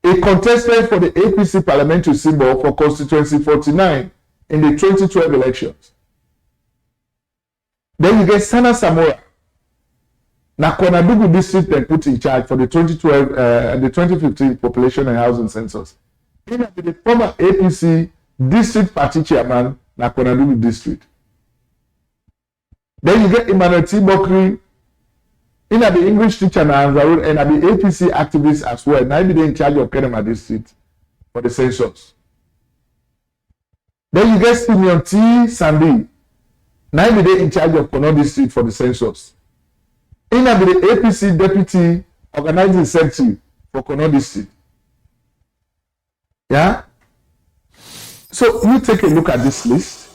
He contested for the APC parliamentary symbol for constituency 49 in the 2012 elections. Then you get Sana Samura. Nakona Dugu district then put in charge for the 2015 population and housing census. He will be the former APC district party chairman, Nakona Dugu district. Then you get Emmanuel Tibokri, in the English teacher and the APC activist as well. Now be in charge of Kenema district for the census. Then you get Simeon T. Sandy. Now be in charge of Kono district for the census. In the APC deputy organizing secretary for Kono district. Yeah? So you take a look at this list.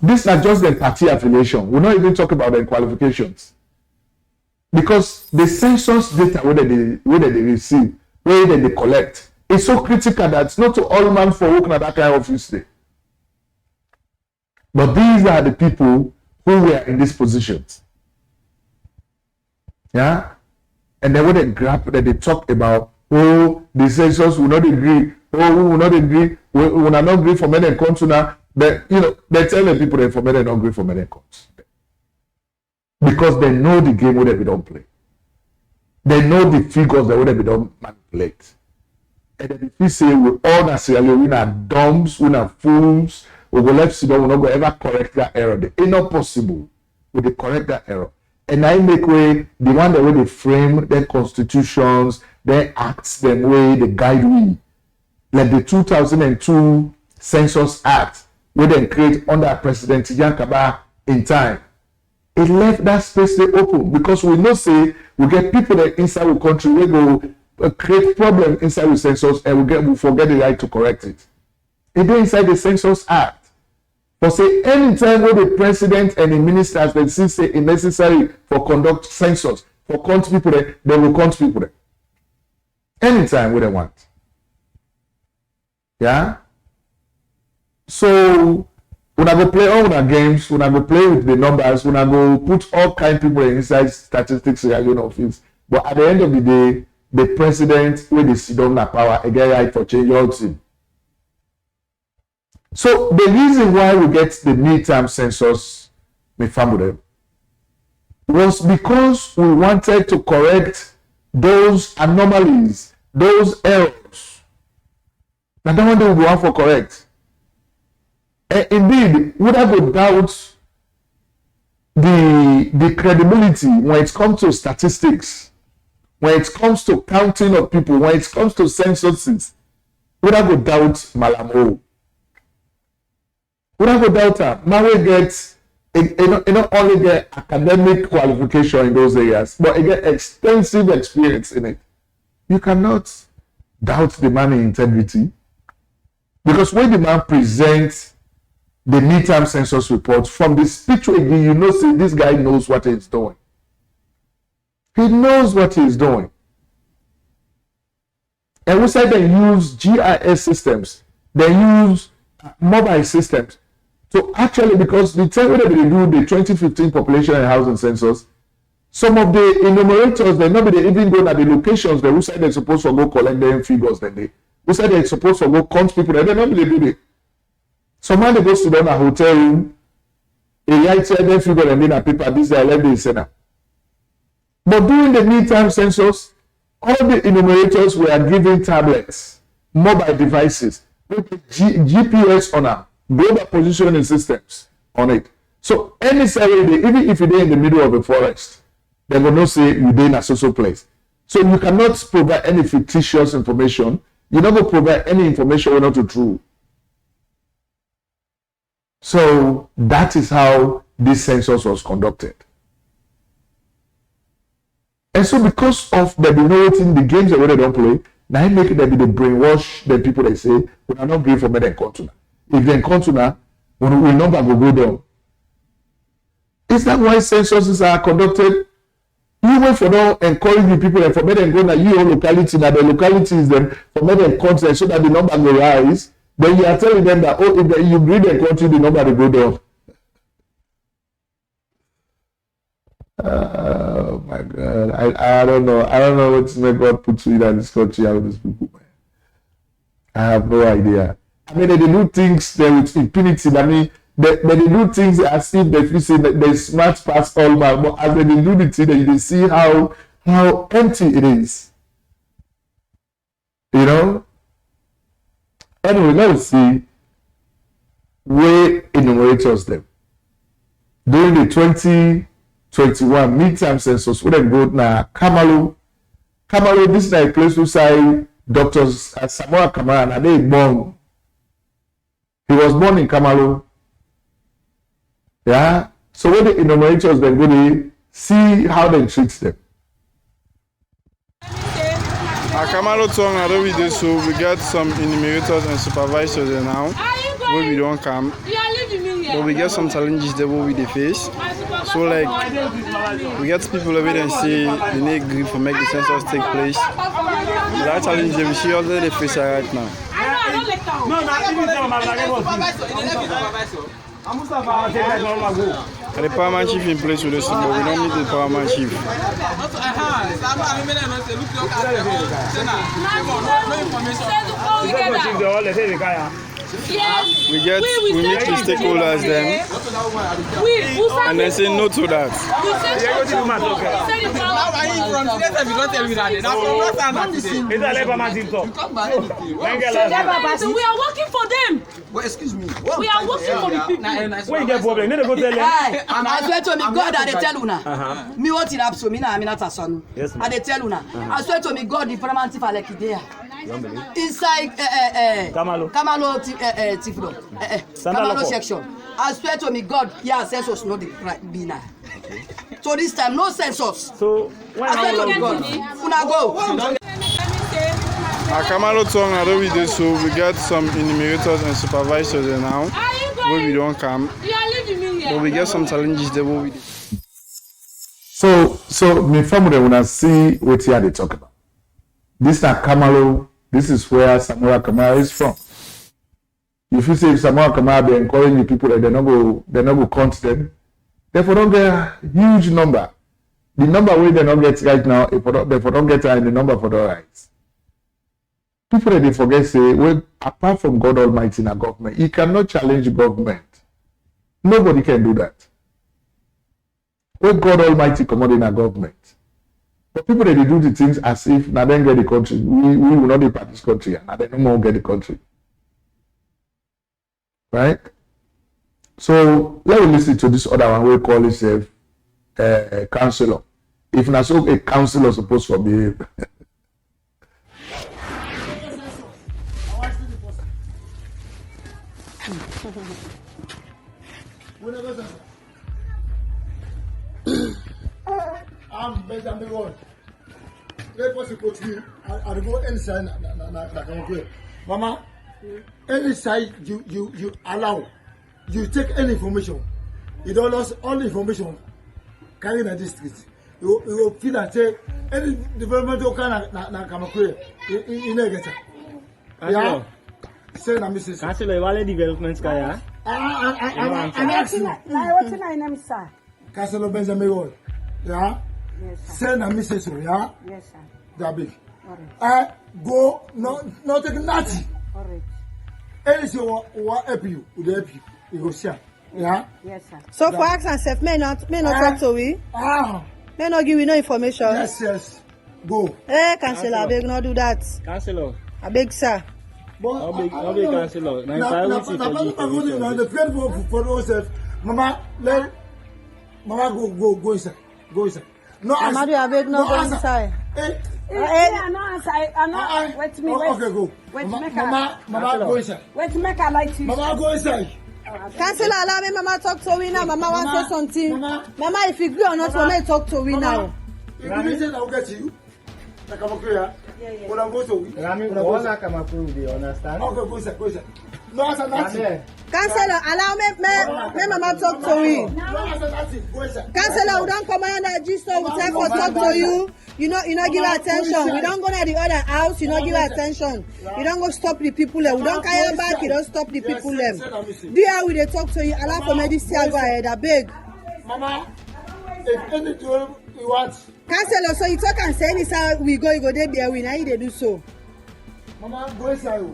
These are just the party affiliation. We're not even talking about the qualifications. Because the census data whether they receive, whether they collect, is so critical that it's not to all man for working at that kind of office day. But these are the people who were in these positions. Yeah? And then when they grab that they talk about, oh, the census will not agree, oh, we will not agree, we will not agree for many countries now. They tell the people that for many not agree for many countries. Because they know the game where they don't play. They know the figures that where they don't manipulate. And then if we say we all necessarily we are dumbs, we are fools, we go left, we not go ever correct that error. It's not possible. We they correct that error. And I make way the one that way they frame their constitutions, their acts, them way they guide we. Like the 2002 Census Act, where they create under President Yankaba in time. It left that space open because we know say we get people that inside the country we go create problem inside the census and we forget the right to correct it. It is inside the Census Act. But say anytime where the president and the ministers they see say it's necessary for conduct census for count people there, they will count people there. Anytime where they want. Yeah. So when I go play all our games, when I go play with the numbers, when I go put all kind of people inside statistics in office. But at the end of the day, the president will they sit down that power again right for change all thing. So the reason why we get the midterm census, my family, was because we wanted to correct those anomalies, those errors. Now that one day we want for correct. Indeed, would I go doubt the credibility when it comes to statistics, when it comes to counting of people, when it comes to censuses? Would I go doubt Malamo? Would I go doubt her? Mawe gets not only get academic qualification in those areas, but it get extensive experience in it. You cannot doubt the man's integrity because when the man presents the midterm census report from the speech you know say this guy knows what he's doing. He knows what he's doing. And we say they use GIS systems, they use mobile systems. So actually, because the time when they do the 2015 population and housing census, some of the enumerators they not be even go at the locations they who say they're supposed to go collect them figures then they who say they're supposed to go count people they don't really do it. Someone that goes to them a hotel room, a write them figure and then a paper, this is 11 center. But during the midterm census, all the enumerators were given tablets, mobile devices, with GPS on them, global positioning systems on it. So any survey, even if you're in the middle of a forest, they will not say you're in a social place. So you cannot provide any fictitious information. You're not going to provide any information not true. So that is how this census was conducted. And so because of the waiting, the games that they don't play, now it make it be the brainwash the people they say, we are not great for me then continue. If they continue, we number will go down. Is that why censuses are conducted? You wait for now encourage the people and for me then go na your locality, now the locality is them for me then continue so that the number will rise. Then you are telling them that if you bring the country, the number will go down. Oh my God! I don't know. I don't know what may God put you in this country and these people. Man. I have no idea. I mean, they do things there with impunity. I mean, they do things as if they feel say that they smart past all man. But as they do the thing, you see how empty it is. You know. Anyway, let's see where enumerators them during the 2021 midterm census. We then go na Kamalu. This is a place who say doctors Samura Kamara and they born. He was born in Kamalu. Yeah. So when the enumerators then go to see how they treat them. Kamalo Tong, I don't do so. We get some enumerators and supervisors there now where we don't come. But we get some challenges there where we face. So like we get people over there and say they need green for make the census take place. That challenge we see all the face right now. The paramount chief in place with us, but we don't need the paramount chief. We meet the stakeholders then, and they say no to that. We are working for them. Well, excuse me. We are working for the people. When you get problem, you need to go tell them. I swear to me, God, I tell you now. Me what it up so me now, I'm not a son. I tell you now. I swear to me, God, the parliamentary for like there. Inside Kamalo Tiflo Kamalo section. I swear to me, God, yeah, census no the right be now. So this time, no census. So when I swear to God, una go. Kamalo Tong, I don't do so. We get some enumerators and supervisors there now where we don't come. But we get some challenges there where we do. So me family when I see what here they talk about. This is Kamalo. This is where Samura Kamara is from. If you say Samura Kamara be encouraging the people that they not go count them, therefore don't get a huge number. The number where they not get right now, if they don't get the number for the rights. People that they forget say, well, apart from God Almighty in a government, he cannot challenge government. Nobody can do that. Well, God Almighty command in a government. But people that they do the things as if now then get the country. We will not be part of this country and now they no more get the country. Right? So let me listen to this other one we call itself councillor. If not so a councillor supposed to behave. I'm Benjamin Road. They was supposed to be. I go inside. Mama, any side you allow, you take any information. You don't lose all the information. Carry the district. You will feel that any development you can come across. You know get it. Yeah. Say na Mrs. Councillor, what developments kaya? I'm asking. What's your name, sir? Councillor Benjamin Road. Yeah. Yes, sir. Say na Mrs. Yeah. Yes, sir. That big. Alright. Go no take nothing. Alright. Anything what help you, will help you. You go share. Yeah. Yes, sir. So for ask and self, may not talk to we. May not give you no information. Yes. Go. Councillor, I beg not do that. Councillor. I beg, sir. How big councillor? The friend for yourself. Mama, go inside. Go inside. No answer. Mama, I beg no go inside. No answer. Wait me. Okay, go. Wait, Mama, go inside. Wait, make I like to. Mama, go inside. Councillor, allow me, Mama, talk to me now. Mama wants to say something. Mama, if you agree or not, Mama, talk to me now. Rami, I'll get you. I come up here. When I go to Rami, I come up here, you understand? Okay, go, sir. No, I said nothing. Councillor, allow me, Mama, talk to me. Councillor, we don't come on that G store. We time for talk to you. You know, give attention. We don't go to the other house. You know, give attention. You don't go stop the people there. We don't carry back. You don't stop the people there. Do how we they talk to you? Allow for me this year. Go ahead. I beg. Mama, if anything you want. Councillor, so you talk and say this how we go. You go there. Be a winner. You they do so. Mama, go inside.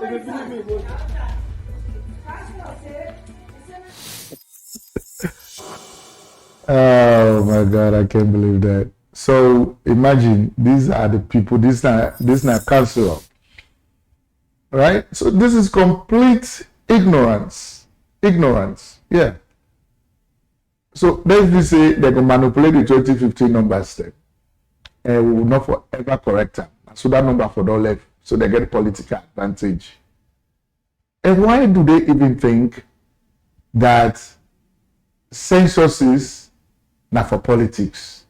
If you believe me, go. Oh my God, I can't believe that. So imagine these are the people, this is not councillor. Right? So this is complete ignorance. Ignorance. Yeah. So let's just say they're going to manipulate the 2015 numbers then. And we will not forever correct them. So that number for the left. So they get political advantage. And why do they even think that censuses not for politics?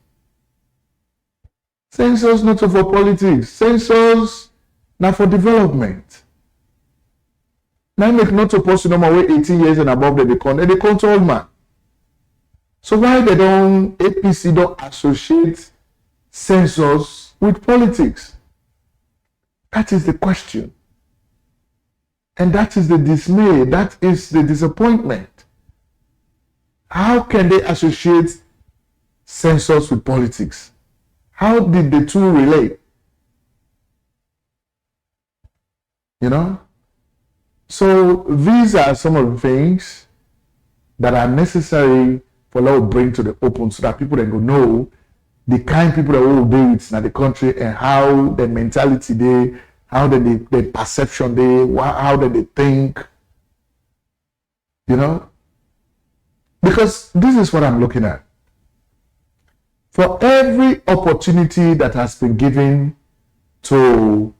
Census not for politics. Census not for development. Now make not supposed to know my way 18 years and above they control man. So why they don't APC don't associate census with politics? That is the question. And that is the dismay. That is the disappointment. How can they associate census with politics? How did the two relate? You know? So these are some of the things that are necessary for law to bring to the open so that people then go know the kind of people that will be with in the country and how the mentality they, how the perception they, how they think. You know? Because this is what I'm looking at. For every opportunity that has been given to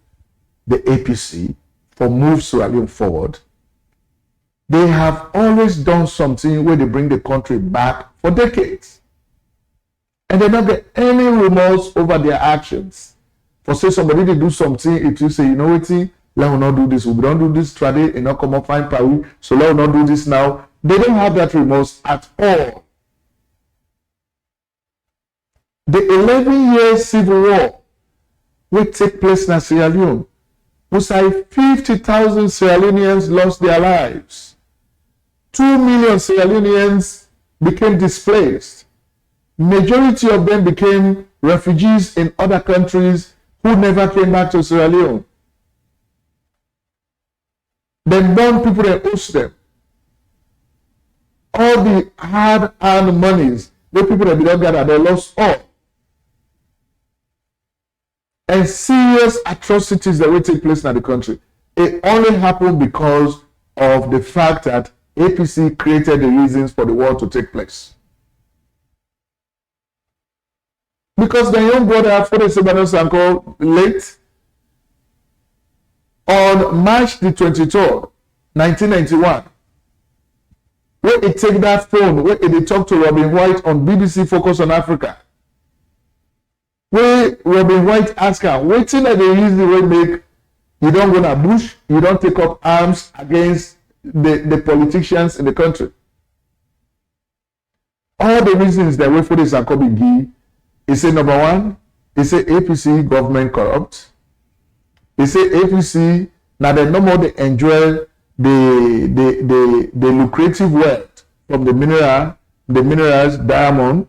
the APC for Move Sierra Leone forward, they have always done something where they bring the country back for decades. And they don't get any remorse over their actions. For say somebody they do something, if you say, you know what, let us not do this, we don't do this today, and not come up fine power, so let us not do this now. They don't have that remorse at all. The 11-year civil war will take place in Sierra Leone. Was like 50,000 Sierra Leoneans lost their lives. 2 million Sierra Leoneans became displaced. Majority of them became refugees in other countries who never came back to Sierra Leone. Then born people that host them. All the hard-earned monies, the people that don't gather, they lost all. And serious atrocities that will take place in the country. It only happened because of the fact that APC created the reasons for the war to take place. Because the young brother, Fode Sebano Sanko, late on March the 23rd, 1991, when he take that phone, when he talk to Robin White on BBC Focus on Africa, where Robin White ask her, waiting at the reason we make you don't go to bush, you don't take up arms against the politicians in the country. All the reasons that we for this are coming give. He said number one, he said APC government corrupt. He said APC now they no more they enjoy the lucrative wealth from the minerals, diamond.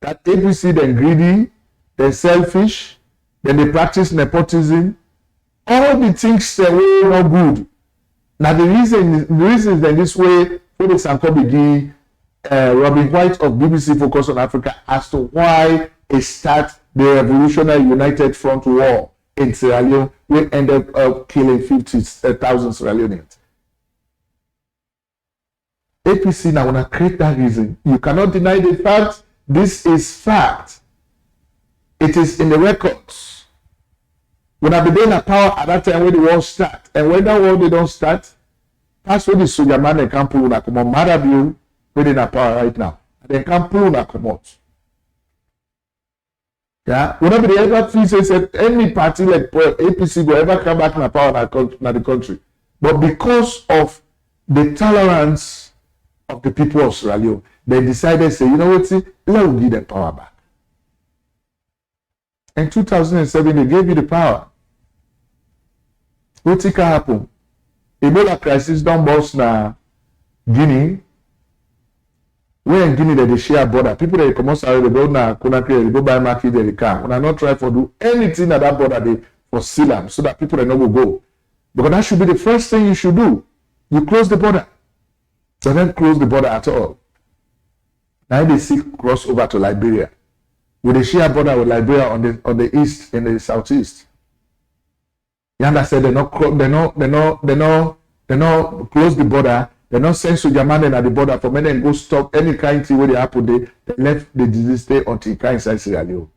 That APC then greedy. They're selfish, then they practice nepotism. All the things that were not good. Now the reason is that this way, Fode Sanko Robin White of BBC Focus on Africa as to why it started the Revolutionary United Front War in Sierra Leone, we ended up killing 50,000 Sierra Leoneans. APC now want to create that reason. You cannot deny the fact. This is fact. It is in the records. When I began a power at that time when the war start, and when that war they don't start, That's what the soldier man they can't pull una come on. Mad at you within a power right now. They can't pull una come out. Yeah, whenever they ever feel say any party like APC will ever come back in power in the country. But because of the tolerance of the people of Sierra Leone, they decided say, you know what, see, let me give them power back. In 2007, they gave you the power. What can happen? Ebola crisis don't burst na Guinea. Where in Guinea they share border. People that come outside, they go na Conakry, they go buy market, they come. When I not try for do anything at that border, they for seal them so that people they not go. Because that should be the first thing you should do. You close the border. But don't close the border at all. Now they see cross over to Liberia. With the share border with Liberia on the east and the southeast. Yanda said they not close the border. They not send soldier man at the border for men and go stop any kind of thing where they happen. They left the disease stay until it can inside Sierra Leone.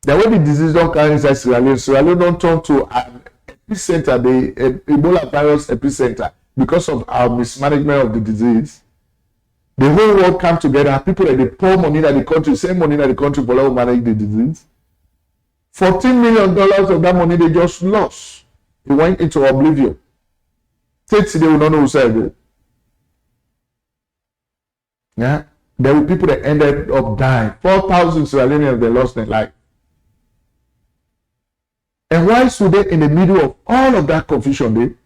The way the disease don't come inside Sierra Leone don't turn to an epicenter, the Ebola virus epicenter, because of our mismanagement of the disease. The whole world come together. People that they pour money in the country, send money in the country for how to manage the disease. $14 million of that money they just lost. It went into oblivion. States they will not know who said it. Yeah, there were people that ended up dying. 4,000 Sierra Leoneans they lost their life. And why should they, in the middle of all of that confusion,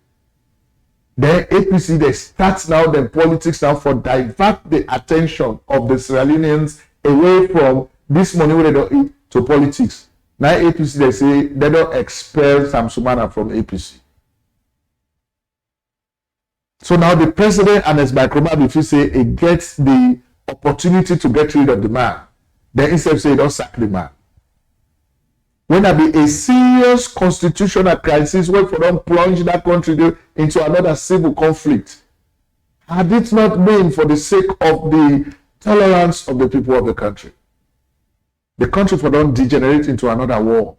then APC they start now the politics now for divert the attention of the Sierra Leoneans away from this money where they don't eat to politics. Now APC they say they don't expel Samsumana from APC. So now the president and his microman, if you say it gets the opportunity to get rid of the man, then instead of say don't sack the man. When there be a serious constitutional crisis, where for them plunge that country into another civil conflict, had it not been for the sake of the tolerance of the people of the country, the country for them degenerate into another war.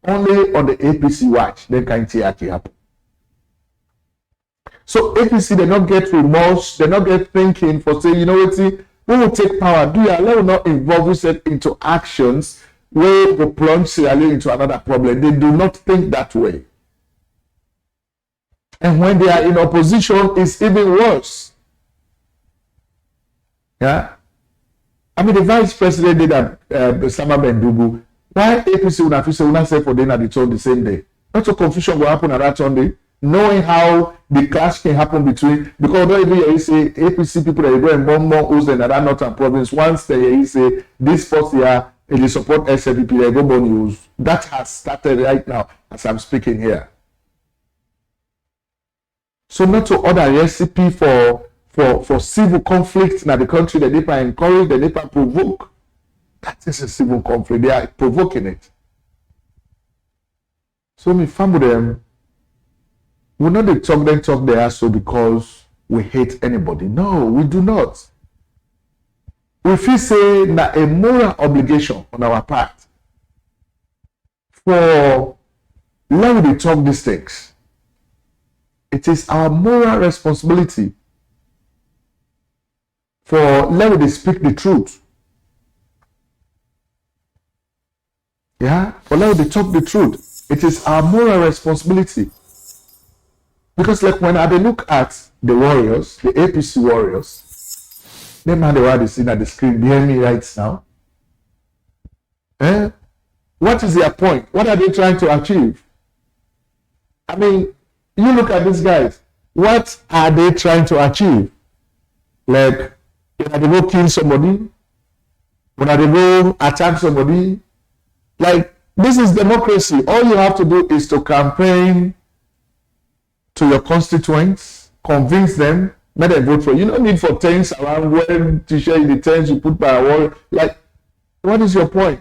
Only on the APC watch, then can it actually happen. So APC, they not get remorse, they not get thinking for saying, you know what, we will take power. Do you allow not involve yourself into actions where we plunge Sierra Leone into another problem? They do not think that way. And when they are in opposition, it's even worse. Yeah? I mean, the vice president did that, Sama Bendugu. Why APC would have to say for dinner the same day? Not a confusion will happen at that Sunday. Knowing how the clash can happen between, because although you say APC people that go and bomb more who's in that northern province, once they say this first year they support SLPP, they go bomb news. That has started right now as I'm speaking here. So not to order a recipe for civil conflict in the country that they can encourage, that they can provoke. That is a civil conflict. They are provoking it. So me family them. We not they talk there so because we hate anybody. No, we do not. We feel say that a moral obligation on our part for let we talk these things. It is our moral responsibility for let we speak the truth. Yeah, for let we talk the truth. It is our moral responsibility. Because like when I look at the warriors, the APC warriors, they man they are seen at the screen behind me right now. What is their point? What are they trying to achieve? I mean, you look at these guys. What are they trying to achieve? Like, when they go kill somebody, when they go attack somebody, like this is democracy. All you have to do is to campaign to your constituents, convince them, make them vote for you. You don't need for tents around where to share the tents you put by a wall. Like, what is your point?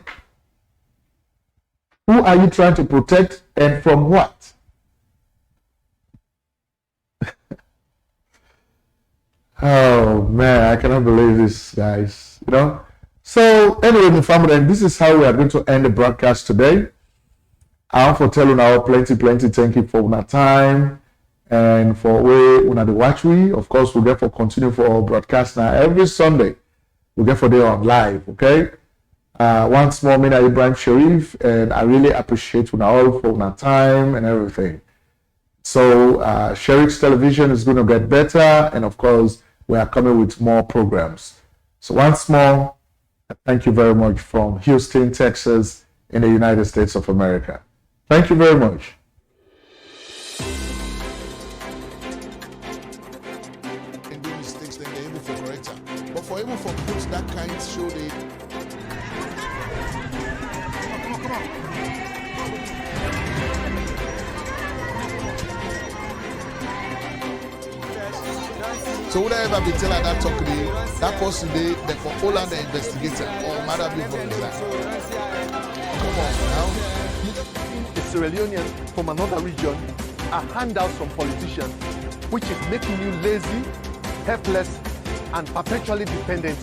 Who are you trying to protect and from what? Oh man, I cannot believe this, guys. You know. So anyway, my family, this is how we are going to end the broadcast today. I want to tell you now plenty. Thank you for your time. And for we una the watch we, of course, we get for continue for our broadcast now every Sunday. We get for there on live, okay? Once more, me Ibrahim Sharif, and I really appreciate una all for una time and everything. So Sherrick's television is going to get better, and of course, we are coming with more programs. So once more, thank you very much from Houston, Texas, in the United States of America. Thank you very much. And do mistakes, then they're able to correct her. But for able to put that kind of show, they come on. So would I ever be telling that talk today, that person they for Holland the investigator or matter be for that? Come on now. A Sierra Leonean from another region are handouts from politicians, which is making you lazy, helpless, and perpetually dependent.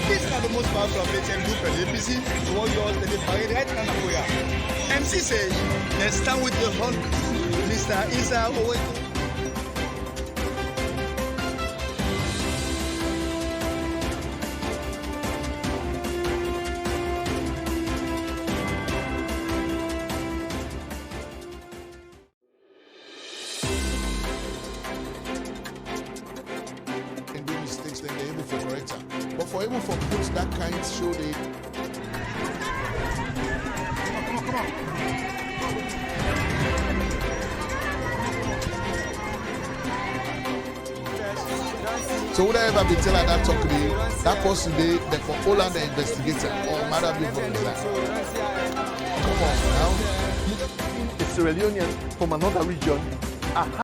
This is the most powerful operating group in the APC. The warriors, they parade right now. MC says they stand with the hunt, Mr. Isa Oweko. But for able to put that kind of show, they come on. So would I ever be telling that talk today, that person they for Holland the investigator or matter be for that? Come on now. A Sierra Leonean from another region are